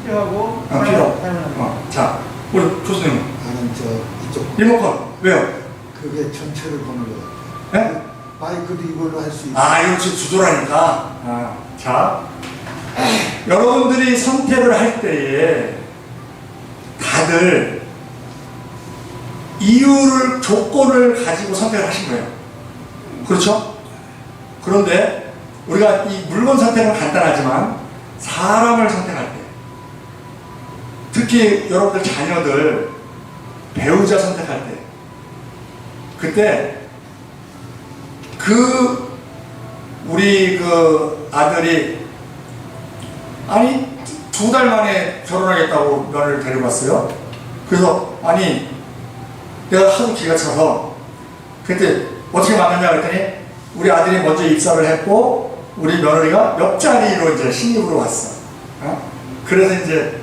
필요하고 필요. 사용하는 자, 우리 교수님은 나는 이쪽 리모컨 왜요? 그게 전체를 보는 거 같아요. 네? 마이크도 이걸로 할 수 있어요. 이거 지금 조절하니까. 자, 여러분들이 선택을 할 때에 다들 이유를, 조건을 가지고 선택을 하신 거예요. 그렇죠? 그런데 우리가 이 물건 선택은 간단하지만 사람을 선택할 때, 특히 여러분들 자녀들, 배우자 선택할 때, 그때 우리 아들이 아니 2달 만에 결혼하겠다고 며느리를 데리고 왔어요. 그래서 내가 하도 기가 차서 그때 어떻게 만났냐 그랬더니 우리 아들이 먼저 입사를 했고 우리 며느리가 옆자리로 이제 신입으로 왔어. 그래서 이제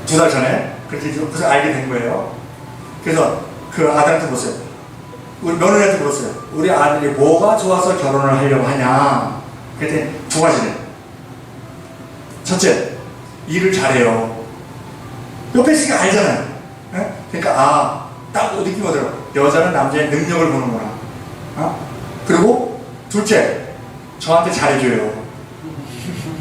2달 전에 그래서 알게 된 거예요. 그래서 그 아들한테 물었어요. 우리 며느리한테 물었어요. 우리 아들이 뭐가 좋아서 결혼을 하려고 하냐. 그랬더니 2가지래. 첫째, 일을 잘해요. 옆에 있으니까 알잖아요. 예? 그러니까 딱 느낌 오더라고. 여자는 남자의 능력을 보는구나. 그리고 둘째, 저한테 잘해줘요.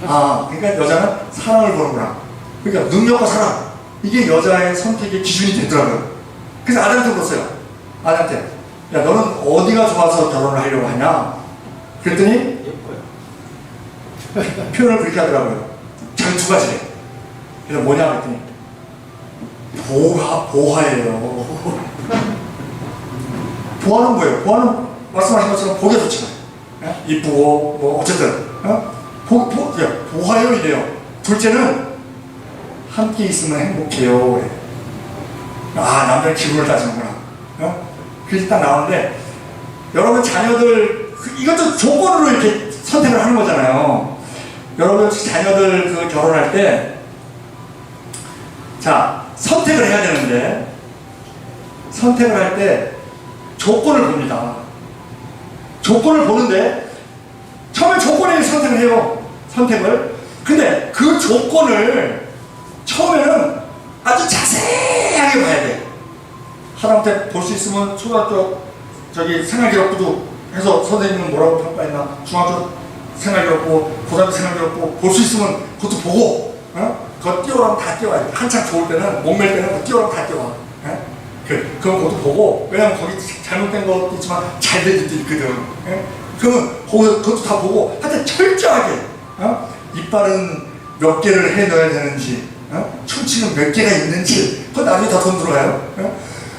그러니까 여자는 사랑을 보는구나. 그러니까 능력과 사랑, 이게 여자의 선택의 기준이 되더라고요. 그래서 아들한테 물었어요. 아들한테, 야, 너는 어디가 좋아서 결혼을 하려고 하냐? 그랬더니 예뻐요. 표현을 그렇게 하더라고요. 잘 두 가지래. 그래서 뭐냐 그랬더니 보화예요. 보화는 뭐예요? 보화는 말씀하신 것처럼 보기가 좋잖아요. 이쁘고 뭐 어쨌든 보화요 이래요. 둘째는 함께 있으면 행복해요. 그래. 남자는 기분을 따지는구나. 그래서 딱 나오는데, 여러분 자녀들 이것도 조건으로 이렇게 선택을 하는 거잖아요. 여러분 자녀들 그 결혼할 때, 자, 선택을 해야 되는데, 선택을 할 때 조건을 봅니다. 조건을 보는데, 처음에 조건에 선택을 해요. 선택을. 근데 그 조건을 처음에는 아주 자세하게 봐야 돼. 하다못해 볼 수 있으면 초등학교 생활기록부도 해서 선생님은 뭐라고 평가했나, 중학교 생활기록부, 고등학교 생활기록부 볼 수 있으면 그것도 보고, 그거 띄워라면 다 띄워야 돼. 한창 좋을 때는, 목맬 때는 그거 띄워라면 다 띄워. 그럼 그것도 보고, 왜냐면 거기 잘못된 것도 있지만 잘 된 것도 있거든. 그러면 거기서 그것도 다 보고, 하여튼 철저하게, 이빨은 몇 개를 해 넣어야 되는지, 충치는 몇 개가 있는지, 그건 나중에 다 돈 들어가요.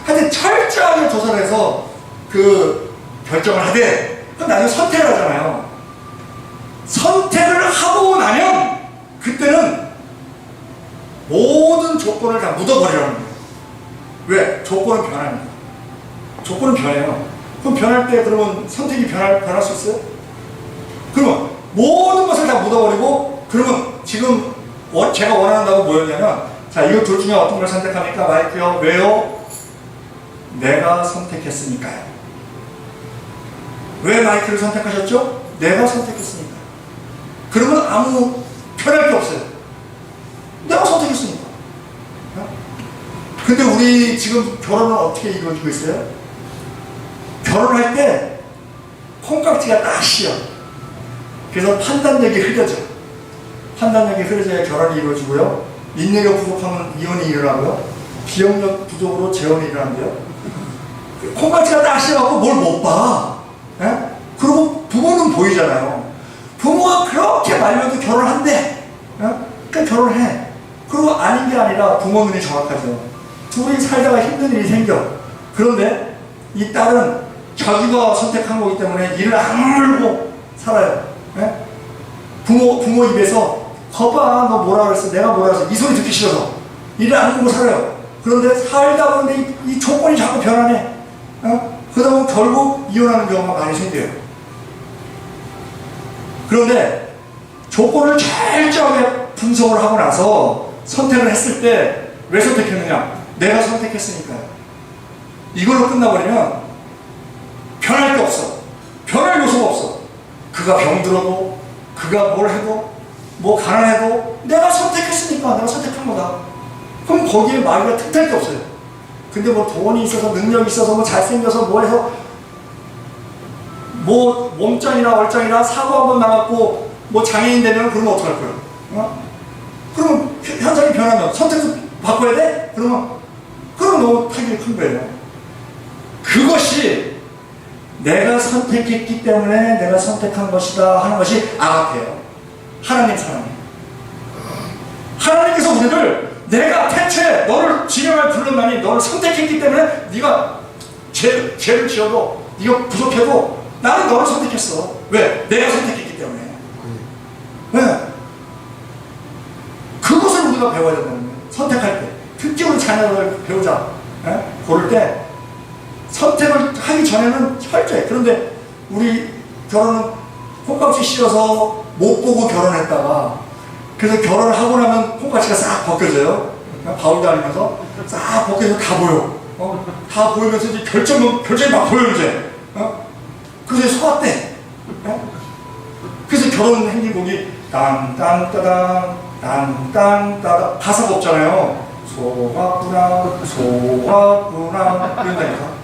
하여튼 철저하게 조사를 해서 그 결정을 하되, 그건 나중에 선택을 하잖아요. 선택을 하고 나면 그때는 모든 조건을 다 묻어버리라는 거예요. 왜? 조건은 변합니다. 조건은 변해요. 그럼 변할 때 그러면 선택이 변할 수 있어요? 그러면 모든 것을 다 묻어버리고, 그러면 지금 제가 원한다고 뭐였냐면, 자, 이거 둘 중에 어떤 걸 선택합니까? 마이크요. 왜요? 내가 선택했으니까요. 왜 마이크를 선택하셨죠? 내가 선택했으니까. 그러면 아무 편할 게 없어요. 내가 선택했으니까. 근데 우리 지금 결혼은 어떻게 이루어지고 있어요? 결혼할 때 콩깍지가 딱 씌어. 그래서 판단력이 흐려져. 판단력이 흐려져야 결혼이 이루어지고요. 인내력 부족하면 이혼이 일어나고요. 기억력 부족으로 재혼이 일어난대요. 콩깍지가 딱 씌어갖고 뭘 못 봐. 그리고 부모는 보이잖아요. 부모가 그렇게 말려도 결혼한대. 그러니까 결혼해. 그리고 아닌 게 아니라 부모 눈이 정확하죠. 둘이 살다가 힘든 일이 생겨. 그런데 이 딸은 자기가 선택한 거기 때문에 일을 악물고 살아요. 부모 입에서 거봐, 너 뭐라 그랬어, 내가 뭐라 그랬어, 이 소리 듣기 싫어서 일을 악물고 살아요. 그런데 살다 보는데 이 조건이 자꾸 변하네. 그러다 보면 결국 이혼하는 경우가 많이 생겨요. 그런데 조건을 철저하게 분석을 하고 나서 선택을 했을 때 왜 선택했느냐? 내가 선택했으니까요. 이걸로 끝나버리면 변할 게 없어. 변할 요소가 없어. 그가 병들어도, 그가 뭘 해도, 뭐 가난해도 내가 선택했으니까 내가 선택한 거다. 그럼 거기에 말이가 틈탈 게 없어요. 근데 뭐 돈이 있어서, 능력이 있어서, 뭐 잘생겨서, 뭐 해서, 뭐 몸짱이나 얼짱이나 사고 한번 나갔고 뭐 장애인 되면 그러면 어떡할 거예요? 그러면 현상이 변하면 선택을 바꿔야 돼? 그러면 너무 타격이 큰 거예요. 그것이 내가 선택했기 때문에 내가 선택한 것이다 하는 것이 악해요. 하나님 사랑해. 하나님께서 우리를 내가 태초에 너를 지명할 불렀나니 너를 선택했기 때문에 네가 죄를 지어도 네가 부족해도 나는 너를 선택했어. 왜? 내가 선택했기 때문에. 왜? 그것을 우리가 배워야 된다는 거예요. 선택할 때. 특히 우리 자녀를 배우자. 고를 때 선택을 하기 전에는 철저해. 그런데 우리 결혼은 콩깍지 씌워서 못 보고 결혼했다가 그래서 결혼을 하고 나면 콩깍지가 싹 벗겨져요. 바울 다니면서 싹 벗겨져 다 보여. 다 보이면서 이제 결정이 막 보여 이제. 그래서 속았대. 그래서 결혼 행진곡이 땅땅따당 땅땅따당 가사가 없잖아요. 속았구나 이런다니까.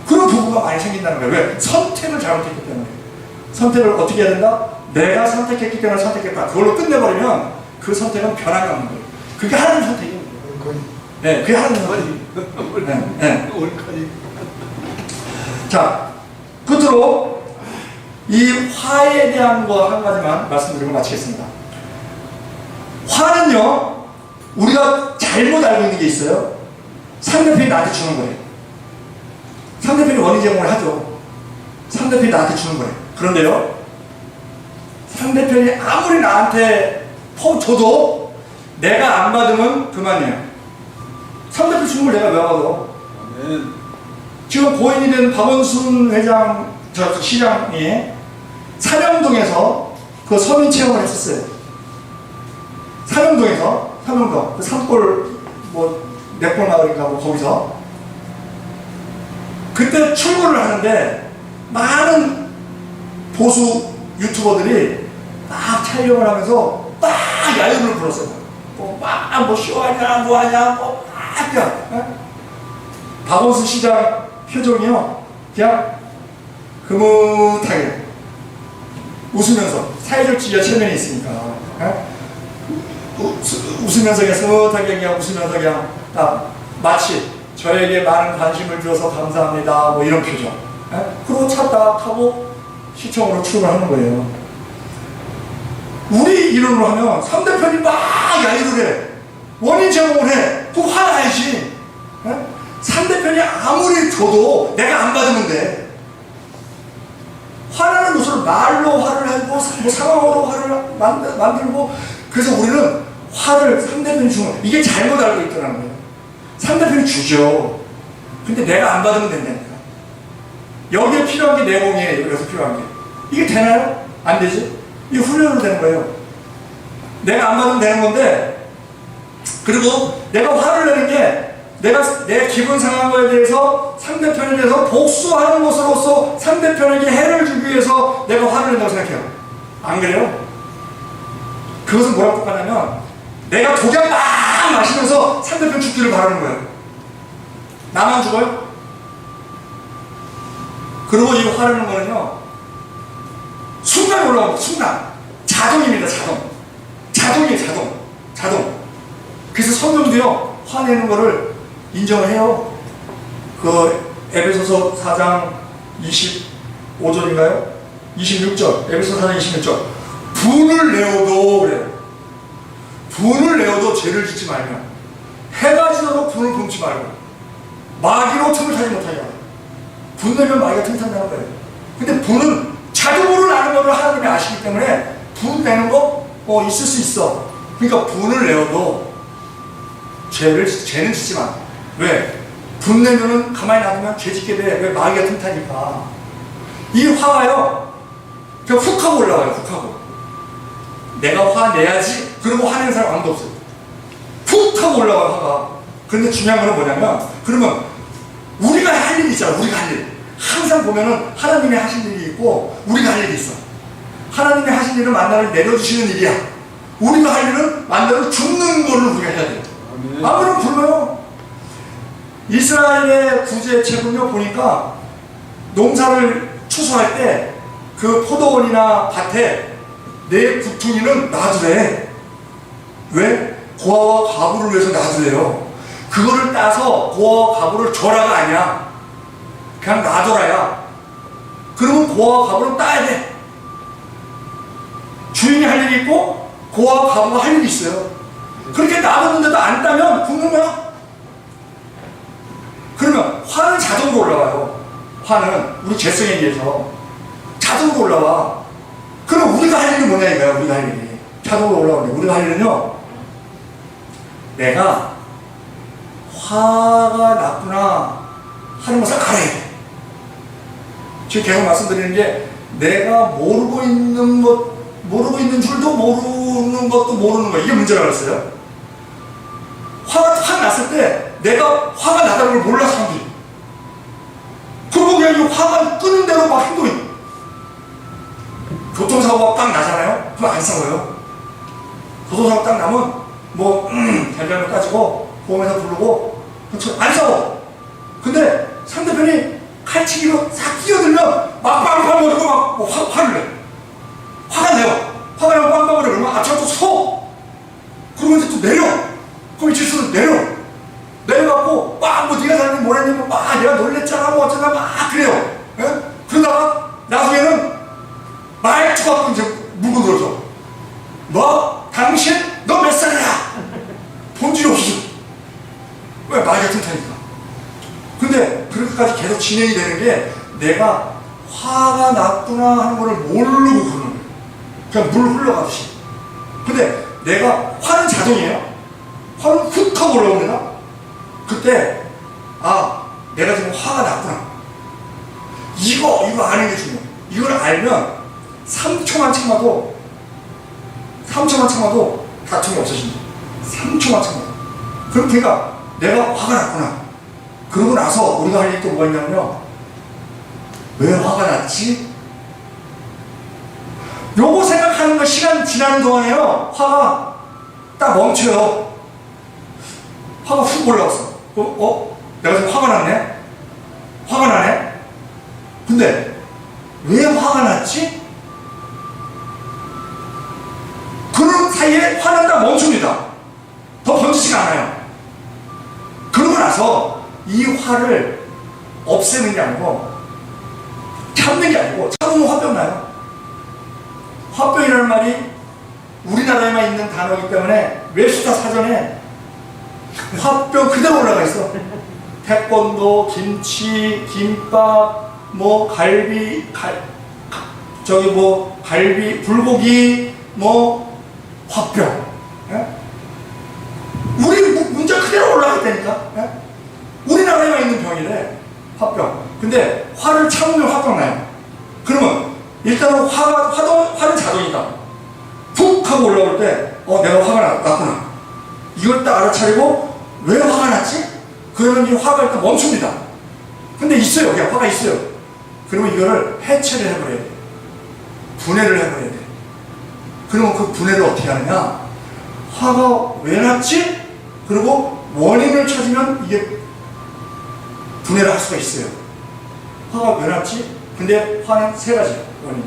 그런 부부가 많이 생긴다는 거예요. 왜? 선택을 잘못했기 때문에. 선택을 어떻게 해야 된다? 내가 선택했기 때문에 선택했다. 그걸로 끝내버리면 그 선택은 변화가 없는 거예요. 그게 하나님 선택이에요. 네, 그게 하나님 선택이에요. 네. 자, 끝으로 이 화에 대한 거 한 가지만 말씀드리고 마치겠습니다. 화는요, 우리가 잘못 알고 있는 게 있어요. 상대편이 나한테 주는 거예요. 상대편이 원인 제공을 하죠. 상대편이 나한테 주는 거예요. 그런데요, 상대편이 아무리 나한테 줘도 내가 안 받으면 그만이에요. 상대편 주는 걸 내가 왜 받아? 아멘. 지금 고인이 된 박원순 회장, 시장이 삼영동에서 그 서민 체험을 했었어요. 삼영동, 그 산골, 넷골 마을인가 거기서. 그때 출근을 하는데 많은 보수 유튜버들이 막 촬영을 하면서 막 야유를 불었어요. 쇼하냐, 뭐하냐, 그냥. 박원순 시장 표정이요, 그냥 흐뭇하게 웃으면서, 사회적 지위와 체면이 있으니까 웃으면서 그냥 스뭇하게 그냥 웃으면서 그냥 마치 저에게 많은 관심을 주어서 감사합니다 이런 표정. 그리고 차 딱 타고 시청으로 출근하는 거예요. 우리 이론으로 하면 상대편이 막 야유를 해, 원인 제공을 해, 그럼 화나야지. 상대편이 아무리 줘도 내가 안 받으면 돼. 화나는 것을 말로 화를 하고 상황으로 화를 만들고, 그래서 우리는 화를 상대편이 주면 이게 잘못 알고 있더라는 거예요. 상대편이 주죠. 근데 내가 안 받으면 된다니까. 여기에 필요한 게 내공이에요. 여기서 필요한 게. 이게 되나요? 안 되지? 이게 훈련으로 되는 거예요. 내가 안 받으면 되는 건데, 그리고 내가 화를 내는 게 내가 내 기분 상한 거에 대해서 상대편에 대해서 복수하는 것으로서 상대편에게 해를 주기 위해서 내가 화를 낸다고 생각해요. 안 그래요? 그것은 뭐라고 똑같냐면 내가 독약 막 마시면서 상대편 죽기를 바라는 거예요. 나만 죽어요? 그리고 이 화내는 거는요, 순간 올라옵니다. 순간. 자동입니다. 자동이에요. 자동. 그래서 성경도요, 화내는 거를 인정을 해요. 그 에베소서 4장 25절인가요? 26절. 에베소서 4장 26절. 분을 내어도 그래요. 분을 내어도 죄를 짓지 말며 해가 지어도 분을 굶지 말고 마귀로 틈을 타지 못하게 하라. 분 내면 마귀가 틈 탄다는 거예요. 근데 분은 자동으로 나는 것을 하나님이 아시기 때문에 분 내는 거 있을 수 있어. 그러니까 분을 내어도 죄는 짓지 마. 왜? 분 내면은 가만히 놔두면 죄 짓게 돼. 왜? 마귀가 틈타니까. 이 화가요, 그냥 훅 하고 올라와요. 훅 하고. 내가 화내야지. 그러고 화내는 사람 아무도 없어요. 훅 하고 올라와요, 화가. 그런데 중요한 거는 뭐냐면, 그러면 우리가 할 일이 있잖아. 우리가 할 일. 항상 보면은 하나님이 하신 일이 있고 우리가 할 일이 있어. 하나님이 하신 일은 만나를 내려주시는 일이야. 우리가 할 일은 만나를 죽는 거를 우리가 해야 돼요. 안 그러면 굶어요. 이스라엘의 구제책은요, 보니까 농사를 추수할 때 그 포도원이나 밭에 내 구퉁이는 놔두래. 왜? 고아와 가부를 위해서 놔두래요. 그거를 따서 고아와 가부를 줘라가 아니야. 그냥 놔둬라야. 그러면 고아와 가부는 따야 돼. 주인이 할 일이 있고 고아와 가부가 할 일이 있어요. 그렇게 놔뒀는데도 안 따면 굶는 거야. 그러면 화는 자동으로 올라와요. 화는 우리 죄성에 의해서 자동으로 올라와. 그럼 우리가 할 일이 뭐냐 이거야. 우리가 할 일이 자동으로 올라오는데, 우리가 할 일은요, 내가 화가 났구나 하는 것을 알아야 돼. 지금 계속 말씀드리는 게, 내가 모르고 있는 줄도 모르는 것도 모르는 거야. 이게 문제라고 했어요. 화가 확 났을 때 내가 화가 나다는 걸 몰라, 사람들이. 그리고 그냥 이 화가 끄는 대로 막 행동해. 교통사고가 딱 나잖아요? 그럼 안 싸워요. 교통사고 딱 나면 잘잘못 따지고 보험회사 부르고 안 싸워. 근데 상대편이 칼치기로 싹 뛰어들면 막 빵빵거리고 막 화를 내. 화가 내요. 화가 나면 빵빵거리고 그러면 앞차가 또 서. 그러고 이제 또 내려. 그럼 이 질서를 내려갖고 막 네가 잘했니 뭐랬니 막 내가 놀랬잖아 뭐 어쩌나 막 그래요. 예? 그러다가 나중에는 말투 갖고 이제 물고 들어줘. 당신 너 몇 살이야? 본질이 없어. 왜? 말 같은 타니까. 근데 그렇게까지 계속 진행이 되는 게 내가 화가 났구나 하는 거를 모르고 그러는 거예요. 그냥 물 흘러가듯이. 근데 내가 화는 자동이에요. 화는 훅 하고 올라옵니다. 그때 내가 지금 화가 났구나. 이거 아는 게 중요해. 이걸 알면 3초만 참아도 다툼이 없어진다. 3초만 참아도. 그러니까 내가 화가 났구나. 그러고 나서 우리가 할 일이 또 뭐가 있냐면요. 왜 화가 났지? 요거 생각하는 거 시간 지나는 동안에요. 화가 딱 멈춰요. 화가 훅 올라왔어. 내가 지금 화가 났네? 화가 나네? 근데 왜 화가 났지? 그런 사이에 화는 딱 멈춥니다. 더 번지지가 않아요. 그러고 나서 이 화를 없애는 게 아니고 참는 게 아니고 참으면 화병 나요. 화병이라는 말이 우리나라에만 있는 단어이기 때문에 웹스타 사전에 화병 그대로 올라가 있어. 태권도, 김치, 김밥, 갈비, 갈비, 불고기, 화병. 예? 우리 문자 그대로 올라가 있다니까. 예? 우리나라에만 있는 병이래. 화병. 근데 화를 참으면 화병 나요. 그러면 일단은 화는 자동이다. 푹 하고 올라올 때 내가 화가 났구나. 이걸 딱 알아차리고 왜 화가 났지? 그러면 이 화가 일단 멈춥니다. 근데 있어요. 그냥 화가 있어요. 그러면 이거를 해체를 해버려야 돼. 분해를 해버려야 돼. 그러면 그 분해를 어떻게 하느냐? 화가 왜 났지? 그리고 원인을 찾으면 이게 분해를 할 수가 있어요. 화가 왜 났지? 근데 화는 세 가지 원인.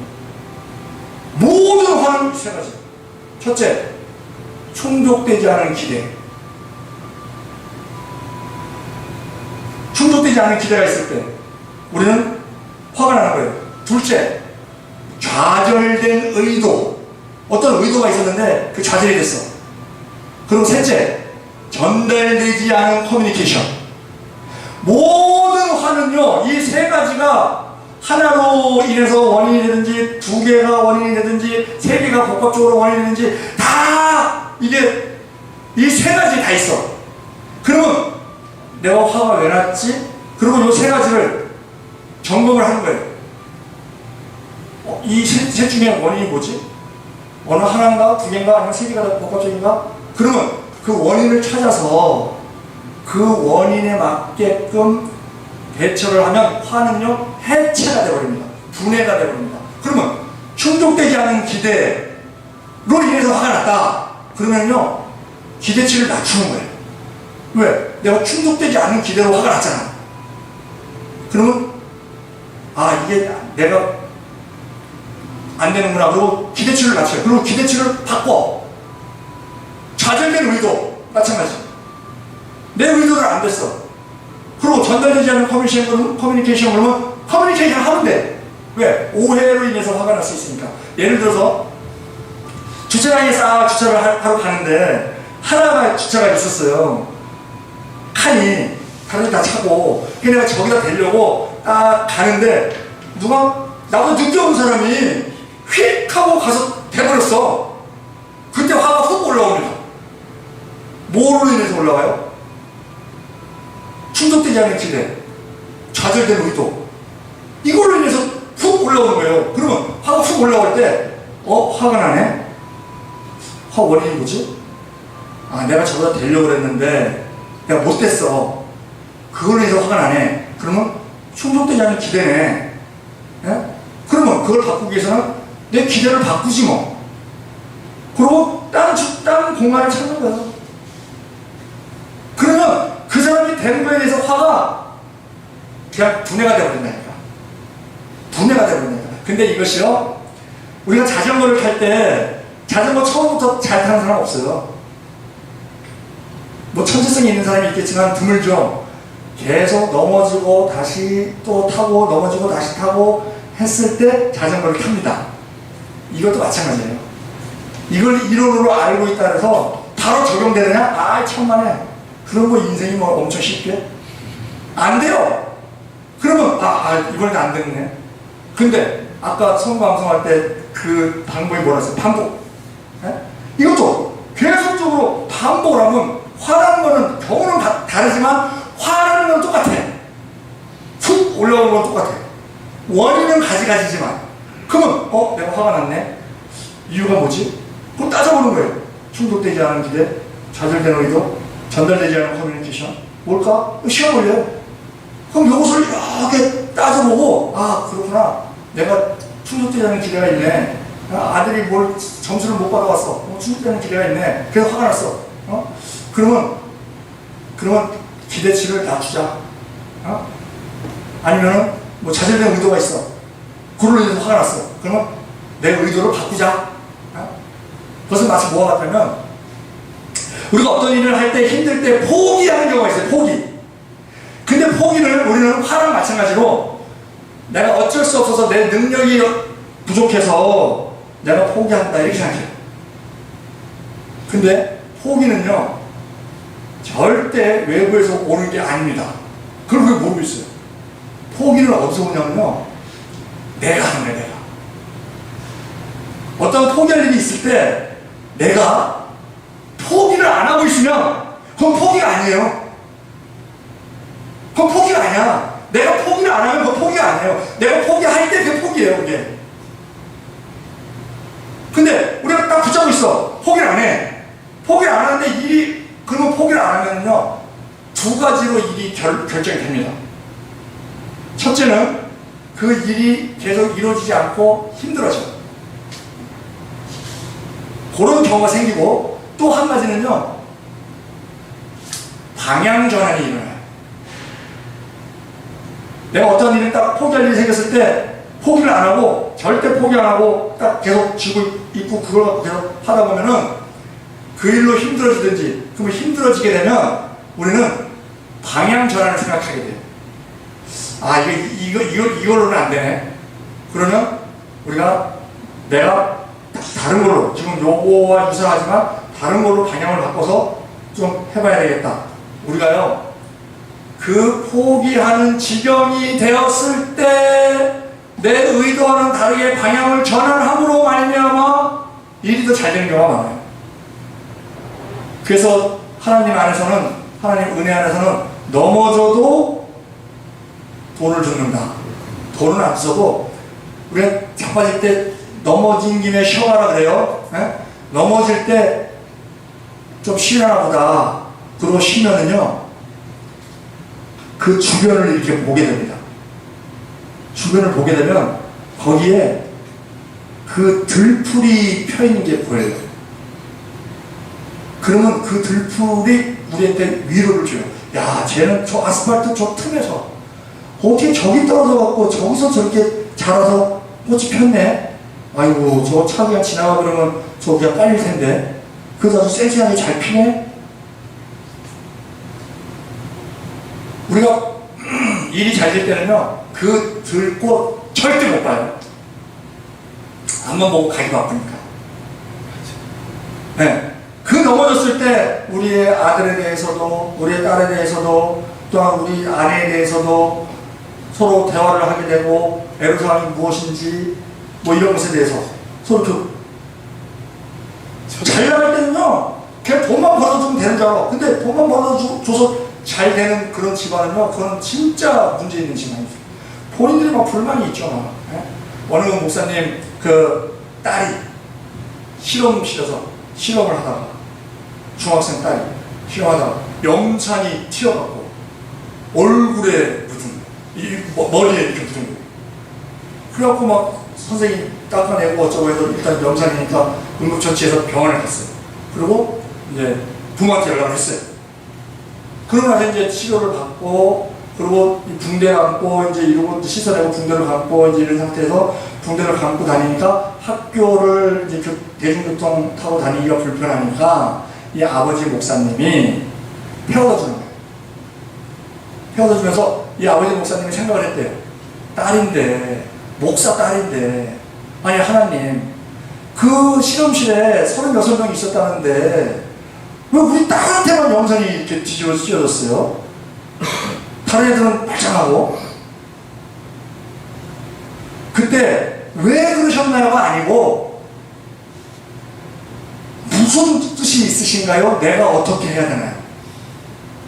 모든 화는 세 가지. 첫째, 충족되지 않은 기대. 충족되지 않은 기대가 있을 때 우리는 화가 나는 거예요. 둘째, 좌절된 의도. 어떤 의도가 있었는데 그 좌절이 됐어. 그리고 셋째, 전달되지 않은 커뮤니케이션. 모든 화는요, 이 세 가지가 하나로 인해서 원인이 되든지, 두 개가 원인이 되든지, 세 개가 복합적으로 원인이 되든지, 다 이게 이 세 가지 다 있어. 그러면 내가 화가 왜 났지? 그리고 이 세 가지를 점검을 하는 거예요. 이 셋 중에 원인이 뭐지? 어느 하나인가, 두 개인가, 아니면 세 개가 복합적인가? 그러면 그 원인을 찾아서 그 원인에 맞게끔 대처를 하면 화는요, 해체가 되어버립니다. 분해가 되어버립니다. 그러면 충족되지 않은 기대로 인해서 화가 났다. 그러면요, 기대치를 낮추는 거예요. 왜? 내가 충족되지 않은 기대로 화가 났잖아. 그러면 이게 내가 안 되는구나. 그리고 기대치를 낮춰요. 그리고 기대치를 바꿔. 좌절된 의도 마찬가지. 내 의도를 안 됐어. 그리고 전달되지 않은 커뮤니케이션 그러면 커뮤니케이션 하면 돼. 왜? 오해로 인해서 화가 날 수 있으니까. 예를 들어서 주차장에 싹 주차를 하러 가는데 하나가 주차가 있었어요. 칸이 다른 데 다 차고. 그래서 내가 저기다 대려고 딱 가는데 누가 나보다 늦게 온 사람이 휙 하고 가서 대버렸어. 그때 화가 훅 올라옵니다. 뭐로 인해서 올라와요? 충족되지 않은 기대, 좌절된 의도, 이걸로 인해서 훅 올라오는 거예요. 그러면 화가 훅 올라올 때 화가 나네? 화 원인이 뭐지? 내가 저보다 되려고 그랬는데 내가 못됐어. 그걸로 인해서 화가 나네. 그러면 충족되지 않은 기대네. 예? 그러면 그걸 바꾸기 위해서는 내 기대를 바꾸지 뭐. 그리고 다른 공간을 찾는 거야. 그러면 된 거에 대해서 화가 그냥 분해가 되어버린다니까. 분해가 되어버린다니까. 근데 이것이요, 우리가 자전거를 탈 때 자전거 처음부터 잘 타는 사람 없어요. 뭐 천재성이 있는 사람이 있겠지만 드물죠. 계속 넘어지고 다시 또 타고 넘어지고 다시 타고 했을 때 자전거를 탑니다. 이것도 마찬가지예요. 이걸 이론으로 알고 있다 해서 바로 적용되느냐? 아, 천만에. 그런 거 인생이 뭐 엄청 쉽게? 안 돼요. 그러면 이번에는 안 됐네. 근데 아까 선거방송할 때 그 방법이 뭐라 했어요? 반복. 예? 이것도 계속적으로 반복을 하면 화나는 거는 경우는 다르지만 화나는 건 똑같아. 훅 올라오는 건 똑같아. 원인은 가지가지지만 그러면 내가 화가 났네. 이유가 뭐지? 그럼 따져보는 거예요. 충족되지 않은 기대, 좌절된 의도, 전달되지 않은 커뮤니케이션 뭘까? 시간 걸려요. 그럼 이것을 이렇게 따져보고 그렇구나. 내가 충족되지 않은 기대가 있네. 아들이 뭘 점수를 못 받아왔어. 충족되지 않은 기대가 있네. 그래서 화가 났어. 그러면 기대치를 낮추자. 아니면은 뭐 좌절된 의도가 있어. 그걸로 인해서 화가 났어. 그러면 내 의도를 바꾸자. 그것은 마치 뭐와 같냐면 우리가 어떤 일을 할 때 힘들 때 포기하는 경우가 있어요. 포기. 근데 포기를 우리는 화랑 마찬가지로 내가 어쩔 수 없어서 내 능력이 부족해서 내가 포기한다 이렇게 생각해요. 근데 포기는요 절대 외부에서 오는 게 아닙니다. 그걸 왜 모르고 있어요? 포기를 어디서 오냐면요 내가 하는 거야. 내가 어떤 포기할 일이 있을 때 내가 포기를 안 하고 있으면 그건 포기가 아니에요. 그건 포기가 아니야. 내가 포기를 안 하면 그건 포기가 아니에요. 내가 포기할 때 그게 포기예요. 그게. 근데 우리가 딱 붙잡고 있어. 포기를 안 해. 포기를 안 하는데 일이 그러면 포기를 안 하면요 두 가지로 일이 결정이 됩니다. 첫째는 그 일이 계속 이루어지지 않고 힘들어져. 그런 경우가 생기고 또 한 가지는요 방향 전환이 일어나요. 내가 어떤 일을 딱 포기할 일이 생겼을 때 포기를 안 하고 절대 포기 안 하고 딱 계속 쥐고 있고 그걸 갖고 계속 하다 보면은 그 일로 힘들어지든지 그러면 힘들어지게 되면 우리는 방향 전환을 생각하게 돼요. 이걸로는 안 되네. 그러면 우리가 내가 다른 걸로 지금 요거와 유사하지만 다른 걸로 방향을 바꿔서 좀 해봐야 되겠다. 우리가요 그 포기하는 지경이 되었을 때 내 의도와는 다르게 방향을 전환함으로 말미암아 일이 더 잘 되는 경우가 많아요. 그래서 하나님 안에서는 하나님 은혜 안에서는 넘어져도 돈을 줍는다. 돈은 안 써도 우리가 자빠질 때 넘어진 김에 쉬어가라 그래요. 넘어질 때 좀 쉬나 보다. 그러고 쉬면은요 그 주변을 이렇게 보게 됩니다. 주변을 보게 되면 거기에 그 들풀이 펴 있는 게 보여요. 그러면 그 들풀이 우리한테 위로를 줘요. 야, 쟤는 저 아스팔트 저 틈에서 어떻게 저기 떨어져 갖고 저기서 저렇게 자라서 꽃이 폈네. 아이고 저 차 그냥 지나가 그러면 저기가 깔릴 텐데 그래도 아주 섹시하게 잘 피네. 우리가 일이 잘 될 때는요 그 들꽃 절대 못 봐요. 한번 보고 가기 바쁘니까. 네. 그 넘어졌을 때 우리의 아들에 대해서도 우리의 딸에 대해서도 또한 우리 아내에 대해서도 서로 대화를 하게 되고 애로사항이 무엇인지 뭐 이런 것에 대해서 서로 잘 나갈 때는요 그냥 돈만 벌어주면 되는 줄 알아. 근데 돈만 벌어줘서 잘 되는 그런 집안은요 그건 진짜 문제 있는 집안이죠. 본인들이 막 불만이 있죠. 네? 어느 목사님 그 딸이 실험실에서 실험을 하다가 중학생 딸이 실험하다가 염산이 튀어갖고 얼굴에 묻은 머리에 이렇게 묻은 거예요. 그래갖고 막 선생님 닦아내고 어쩌고 해서 일단 염산이니까 응급처치해서 병원에 갔어요. 그리고 이제 부모한테 연락을 했어요. 그러고 나서 이제 치료를 받고, 그리고 이 붕대 감고, 이제 이러고 씻어내고 붕대를 감고, 이제 이런 상태에서 붕대를 감고 다니니까 학교를 이제 대중교통 타고 다니기가 불편하니까 이 아버지 목사님이 태워다 주는 거예요. 태워다 주면서 이 아버지 목사님이 생각을 했대요. 딸인데, 목사 딸인데, 아니, 하나님, 그 실험실에 36명이 있었다는데, 왜 우리 딸한테만 영상이 이렇게 뒤집어 씌워졌어요? 다른 애들은 멀쩡하고. 그때 왜 그러셨나요가 아니고, 무슨 뜻이 있으신가요? 내가 어떻게 해야 되나요?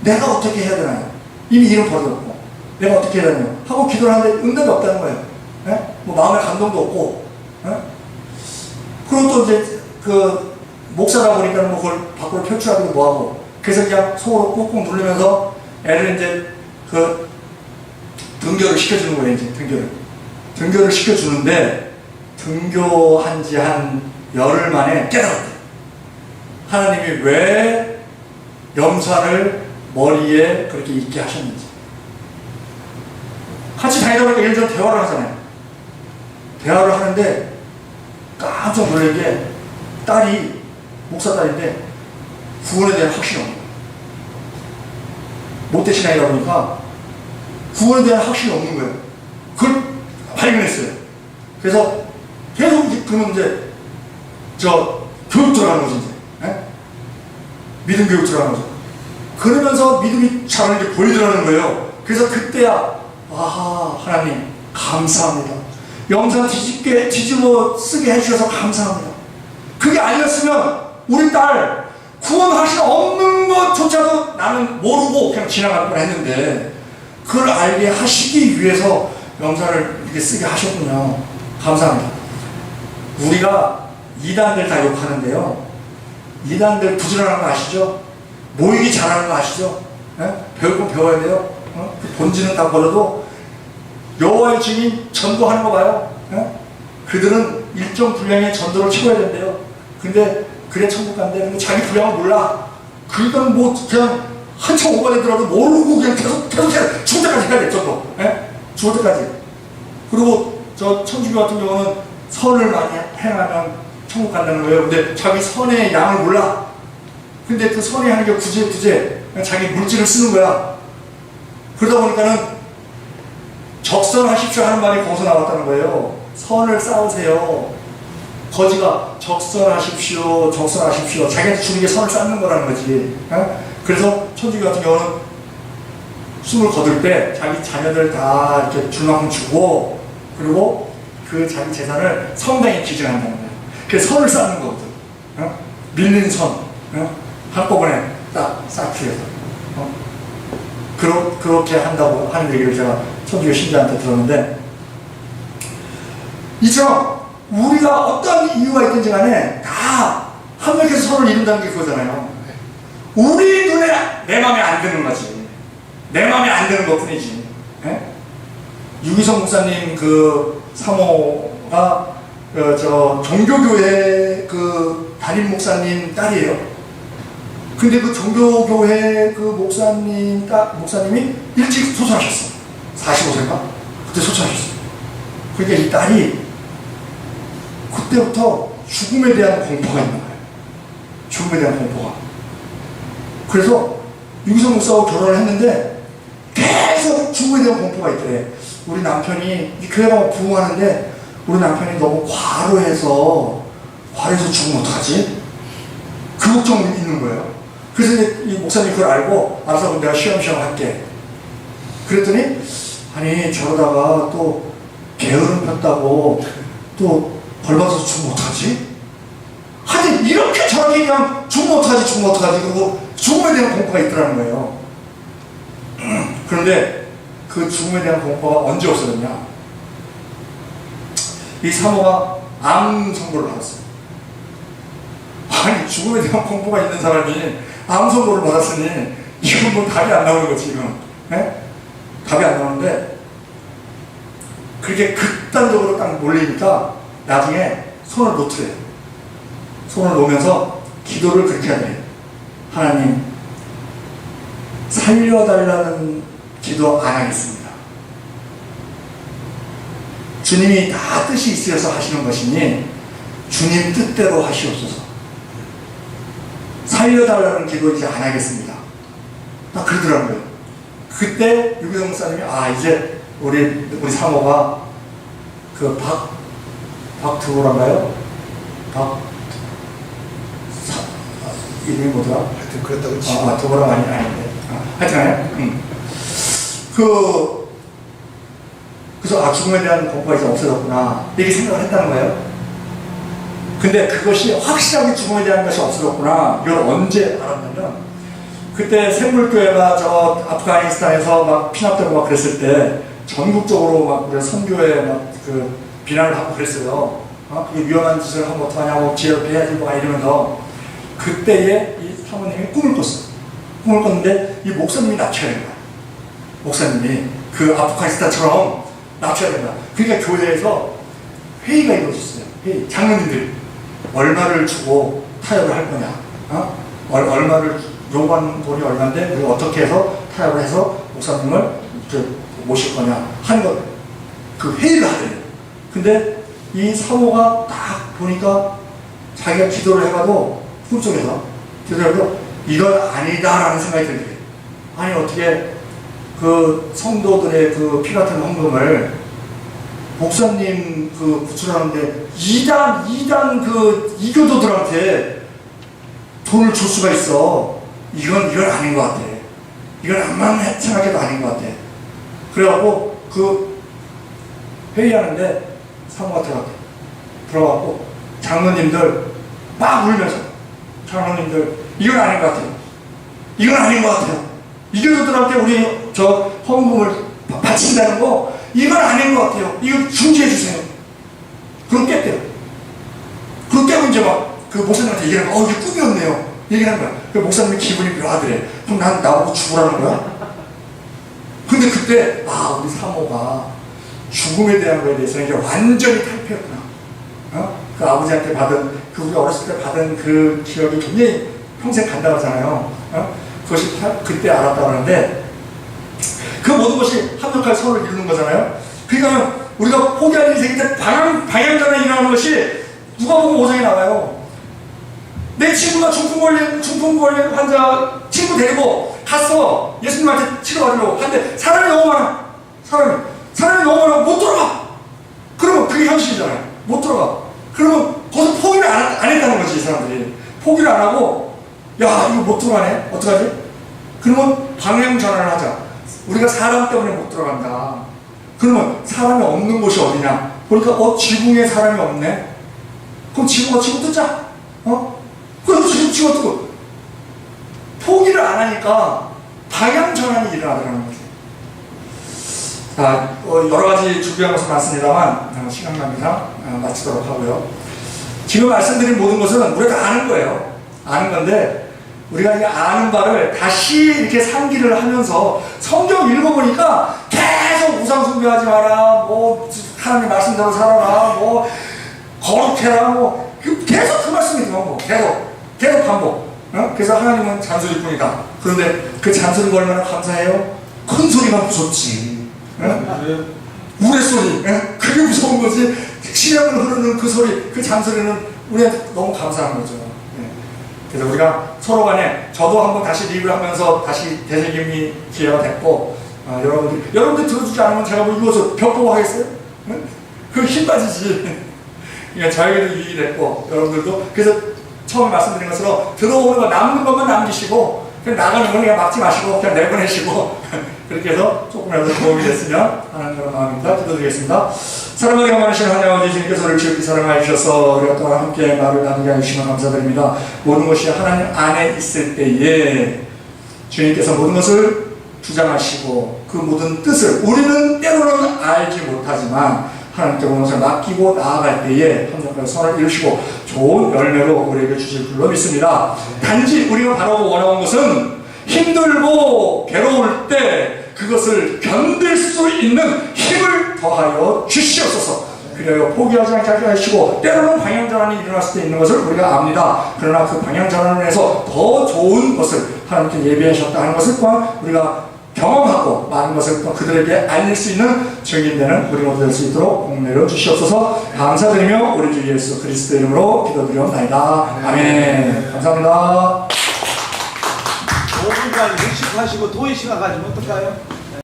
내가 어떻게 해야 되나요? 이미 이름 버렸고, 내가 어떻게 해야 되나요? 하고 기도를 하는데 응답이 없다는 거예요. 예? 뭐 마음의 감동도 없고, 예? 그리고 또 이제 그 목사다 보니까 뭐 그걸 밖으로 표출하기도 뭐하고, 그래서 그냥 속으로 꾹꾹 누르면서 애를 이제 그 등교를 시켜주는 거예요. 이제 등교를 시켜주는데, 등교한 지 한 열흘 만에 깨달았대요. 하나님이 왜 염산을 머리에 그렇게 있게 하셨는지. 같이 다니다 보니까 예를 들어 대화를 하잖아요. 대화를 하는데 깜짝 놀라게 딸이, 목사 딸인데 구원에 대한 확신이 없는 거예요. 모태신앙이다 보니까 구원에 대한 확신이 없는 거예요. 그걸 발견했어요. 그래서 계속 그러면 이제 교육 들어가는 거지, 이제. 예? 믿음 교육 들어가는 거죠. 그러면서 믿음이 잘 이렇게 보이더라는 거예요. 그래서 그때야, 아하, 하나님, 감사합니다. 영상 뒤집어 쓰게 해주셔서 감사합니다. 그게 아니었으면 우리 딸 구원 확신 없는 것조차도 나는 모르고 그냥 지나갈 뻔 했는데, 그걸 알게 하시기 위해서 영상을 이렇게 쓰게 하셨군요. 감사합니다. 우리가 이단들 다 욕하는데요, 이단들 부지런한 거 아시죠? 모이기 잘하는 거 아시죠? 예? 배울 건 배워야 돼요. 그 본질은 다 버려도 여호와의 증인 전도하는 거 봐요. 예? 그들은 일정 분량의 전도를 채워야 된대요. 근데 그래 천국 간대. 근데 자기 분량을 몰라. 그러니까 뭐 그냥 한참 오버되더라도 모르고 그냥 계속 죽을 때까지 해야 돼. 전도. 예? 죽을 때까지. 그리고 저 천주교 같은 경우는 선을 많이 행하면 천국 간다는 거예요. 근데 자기 선의 양을 몰라. 근데 그 선이 하는 게 구제 자기 물질을 쓰는 거야. 그러다 보니까는 적선하십시오 하는 말이 거기서 나왔다는 거예요. 선을 쌓으세요. 거지가 적선하십시오. 자기한테 주는 게 선을 쌓는 거라는 거지. 그래서 천주교 같은 경우는 숨을 거둘 때 자기 자녀들 다 이렇게 줄 만큼 주고, 그리고 그 자기 재산을 성당에 기증한다는 거예요. 그래서 선을 쌓는 거거든. 밀린 선. 한꺼번에 딱 쌓기 위해서. 그렇게 한다고 하는 얘기를 제가 천주교 신자한테 들었는데, 이처럼 우리가 어떤 이유가 있든지 간에 다 합력해서 서로 이룬다는 게 그거잖아요. 우리 눈에 내 마음에 안 드는 거지. 내 마음에 안 드는 것 뿐이지. 유기성 목사님 그 사모가 종교교회 그 담임 목사님 딸이에요. 근데 그 종교교회 그 목사님이 일찍 소천하셨어. 45세인가? 그때 소천하셨어. 그러니까 이 딸이 그때부터 죽음에 대한 공포가 있는 거예요. 죽음에 대한 공포가. 그래서 유기성 목사하고 결혼을 했는데 계속 죽음에 대한 공포가 있더래. 우리 남편이 이 교회가 부흥하는데 우리 남편이 너무 과로해서 죽으면 어떡하지? 그 걱정이 있는 거예요. 그래서 이제 이 목사님이 그걸 알고, 알아서 그럼 내가 쉬엄쉬엄 할게. 그랬더니, 아니, 저러다가 또 게으름 폈다고 또 벌받아서 죽으면 어떡하지? 하여튼 이렇게 저렇게 그냥 죽으면 어떡하지? 그리고 죽음에 대한 공포가 있더라는 거예요. 그런데 그 죽음에 대한 공포가 언제 없어졌냐? 이 사모가 암 선고를 받았어요. 아니, 죽음에 대한 공포가 있는 사람이 암 선고를 받았으니 이건 뭐 답이 안 나오는 거지, 지금. 답이 안 나오는데, 그렇게 극단적으로 딱 몰리니까 나중에 손을 놓더래요. 손을 놓으면서 기도를 그렇게 하더래요. 하나님, 살려달라는 기도 안 하겠습니다. 주님이 다 뜻이 있어서 하시는 것이니 주님 뜻대로 하시옵소서. 살려달라는 기도 이제 안 하겠습니다. 딱 그러더라고요. 그때 유기성 목사님이 이제 우리 사모가 그 박두보란가요? 이름이 뭐더라? 하여튼 그렇다고 치고 두보랑 아닌데. 하여튼 그래서 죽음에 대한 공포가 이제 없어졌구나 이렇게 생각을 했다는 거예요. 근데 그것이 확실하게 죽음에 대한 것이 없어졌구나 이걸 언제 알았냐면 그때 샘물교회가 저 아프가니스탄에서 막 피납되고 막 그랬을 때 전국적으로 막 우리 선교에 막 그 비난을 하고 그랬어요. 그게 위험한 짓을 하면 어떡하냐고 지혜롭게 해야지 뭐 이러면서 그때에 이 사모님이 꿈을 꿨어요. 꿈을 꿨는데 이 목사님이 납치가 된 거야. 목사님이 그 아프가니스탄처럼 납치가 된 거야. 그러니까 교회에서 회의가 이루어졌어요. 회의. 장로님들 얼마를 주고 타협을 할 거냐, 얼마를 요구하는 돈이 얼마인데 우리가 어떻게 해서 타협을 해서 목사님을 모실 거냐 하는 것. 그 회의를 하더래요. 근데 이 사모가 딱 보니까 자기가 기도를 해봐도 꿈속에서 기도를 해도 이건 아니다라는 생각이 들더래요. 아니 어떻게 그 성도들의 그 피 같은 헌금을 목사님 그 구출하는데 이단 그 이교도들한테 돈을 줄 수가 있어. 이건 아닌 것 같아. 이건 암만 생각해도 아닌 것 같아. 그래갖고 그 회의하는데 사모가 들어가고 장로님들 막 울면서 장로님들 이건 아닌 것 같아요. 이건 아닌 것 같아요. 이교도들한테 우리 저 헌금을 바친다는 거 이건 아닌 것 같아요. 이거 중지해 주세요. 그럼 깼대요. 그럼 깨고 이제 막 그 목사님한테 얘기를 하면 이게 꿈이었네요. 얘기를 한 거야. 그 목사님이 기분이 묘하더래. 그럼 난 나보고 죽으라는 거야? 근데 그때 우리 사모가 죽음에 대한 거에 대해서 이제 완전히 탈피했구나. 그 아버지한테 받은 그 우리 어렸을 때 받은 그 기억이 굉장히 평생 간다고 하잖아요. 그것이 그때 알았다고 하는데 그 모든 것이 합력할 선을 이루는 거잖아요. 그러니까 우리가 포기할 인생이 방향전에 일어나는 것이 누가 보면 오장이 나와요. 내 친구가 중풍 걸린 환자 친구 데리고 갔어. 예수님한테 치료받으려고 하는데 사람이 너무 많아. 사람이 너무 많아. 못 들어가. 그러면 그게 현실이잖아요. 못 들어가. 그러면 거기서 포기를 안 했다는 거지. 이 사람들이 포기를 안 하고 야 이거 못 들어가네. 어떡하지? 그러면 방향 전환을 하자. 우리가 사람 때문에 못 들어간다. 그러면 사람이 없는 곳이 어디냐? 그러니까 지붕에 사람이 없네. 그럼 지붕 뜯자. 그럼 지붕 뜯고 포기를 안 하니까 방향 전환이 일어나더라는 거죠. 여러 가지 준비한 것은 많습니다만 시간 관계상 마치도록 하고요. 지금 말씀드린 모든 것은 우리가 다 아는 거예요. 아는 건데 우리가 이 아는 바를 다시 이렇게 상기를 하면서 성경 읽어보니까 계속 우상 숭배하지 마라, 뭐 하나님 말씀대로 살아라, 뭐 거룩해라, 뭐 계속 그 말씀이 들어온 거, 계속 반복. 그래서 하나님은 잔소리뿐이다. 그런데 그 잔소리가 얼마나 감사해요? 큰 소리가 무섭지. 우레소리, 그게 무서운 거지. 시력을 흐르는 그 소리, 그 잔소리는 우리한테 너무 감사한 거죠. 그래서 우리가 서로 간에 저도 한번 다시 리뷰를 하면서 다시 되새김이 기회가 됐고, 여러분들 들어주지 않으면 제가 뭐 이것을 벽 보고 하겠어요? 그 힘 빠지지. 그러니까 저에게도 유익이 됐고, 여러분들도. 그래서 처음에 말씀드린 것처럼 들어오는 거 남는 것만 남기시고, 그냥 나가는 건 그냥 막지 마시고, 그냥 내보내시고, 그렇게 해서 조금이라도 도움이 됐으면 하는 그런 마음입니다. 기도드리겠습니다. 사랑하게 많으신 하나님 아버지, 주님께서 저를 지극히 사랑하여 주셔서 우리가 또한 함께 말을 나누게 해주시면 감사드립니다. 모든 것이 하나님 안에 있을 때에 주님께서 모든 것을 주장하시고 그 모든 뜻을 우리는 때로는 알지 못하지만 하나님께 모든 것을 맡기고 나아갈 때에 합력하여 선을 이루시고 좋은 열매로 우리에게 주실 줄로 믿습니다. 단지 우리가 바라고 원하는 것은 힘들고 괴로울 때 그것을 견딜 수 있는 힘을 더하여 주시옵소서. 그래요. 포기하지 않게 하시고 때로는 방향전환이 일어날 수도 있는 것을 우리가 압니다. 그러나 그 방향전환을 해서 더 좋은 것을 하나님께 예비하셨다 하는 것을 또한 우리가 경험하고 많은 것을 또 그들에게 알릴 수 있는 증인되는 우리 모두 될 수 있도록 공내려 주시옵소서. 감사드리며 우리 주 예수 그리스도 이름으로 기도드리옵나이다. 아멘. 감사합니다. 5분간 휴식하시고 토의 시간 가지면 어떨까요?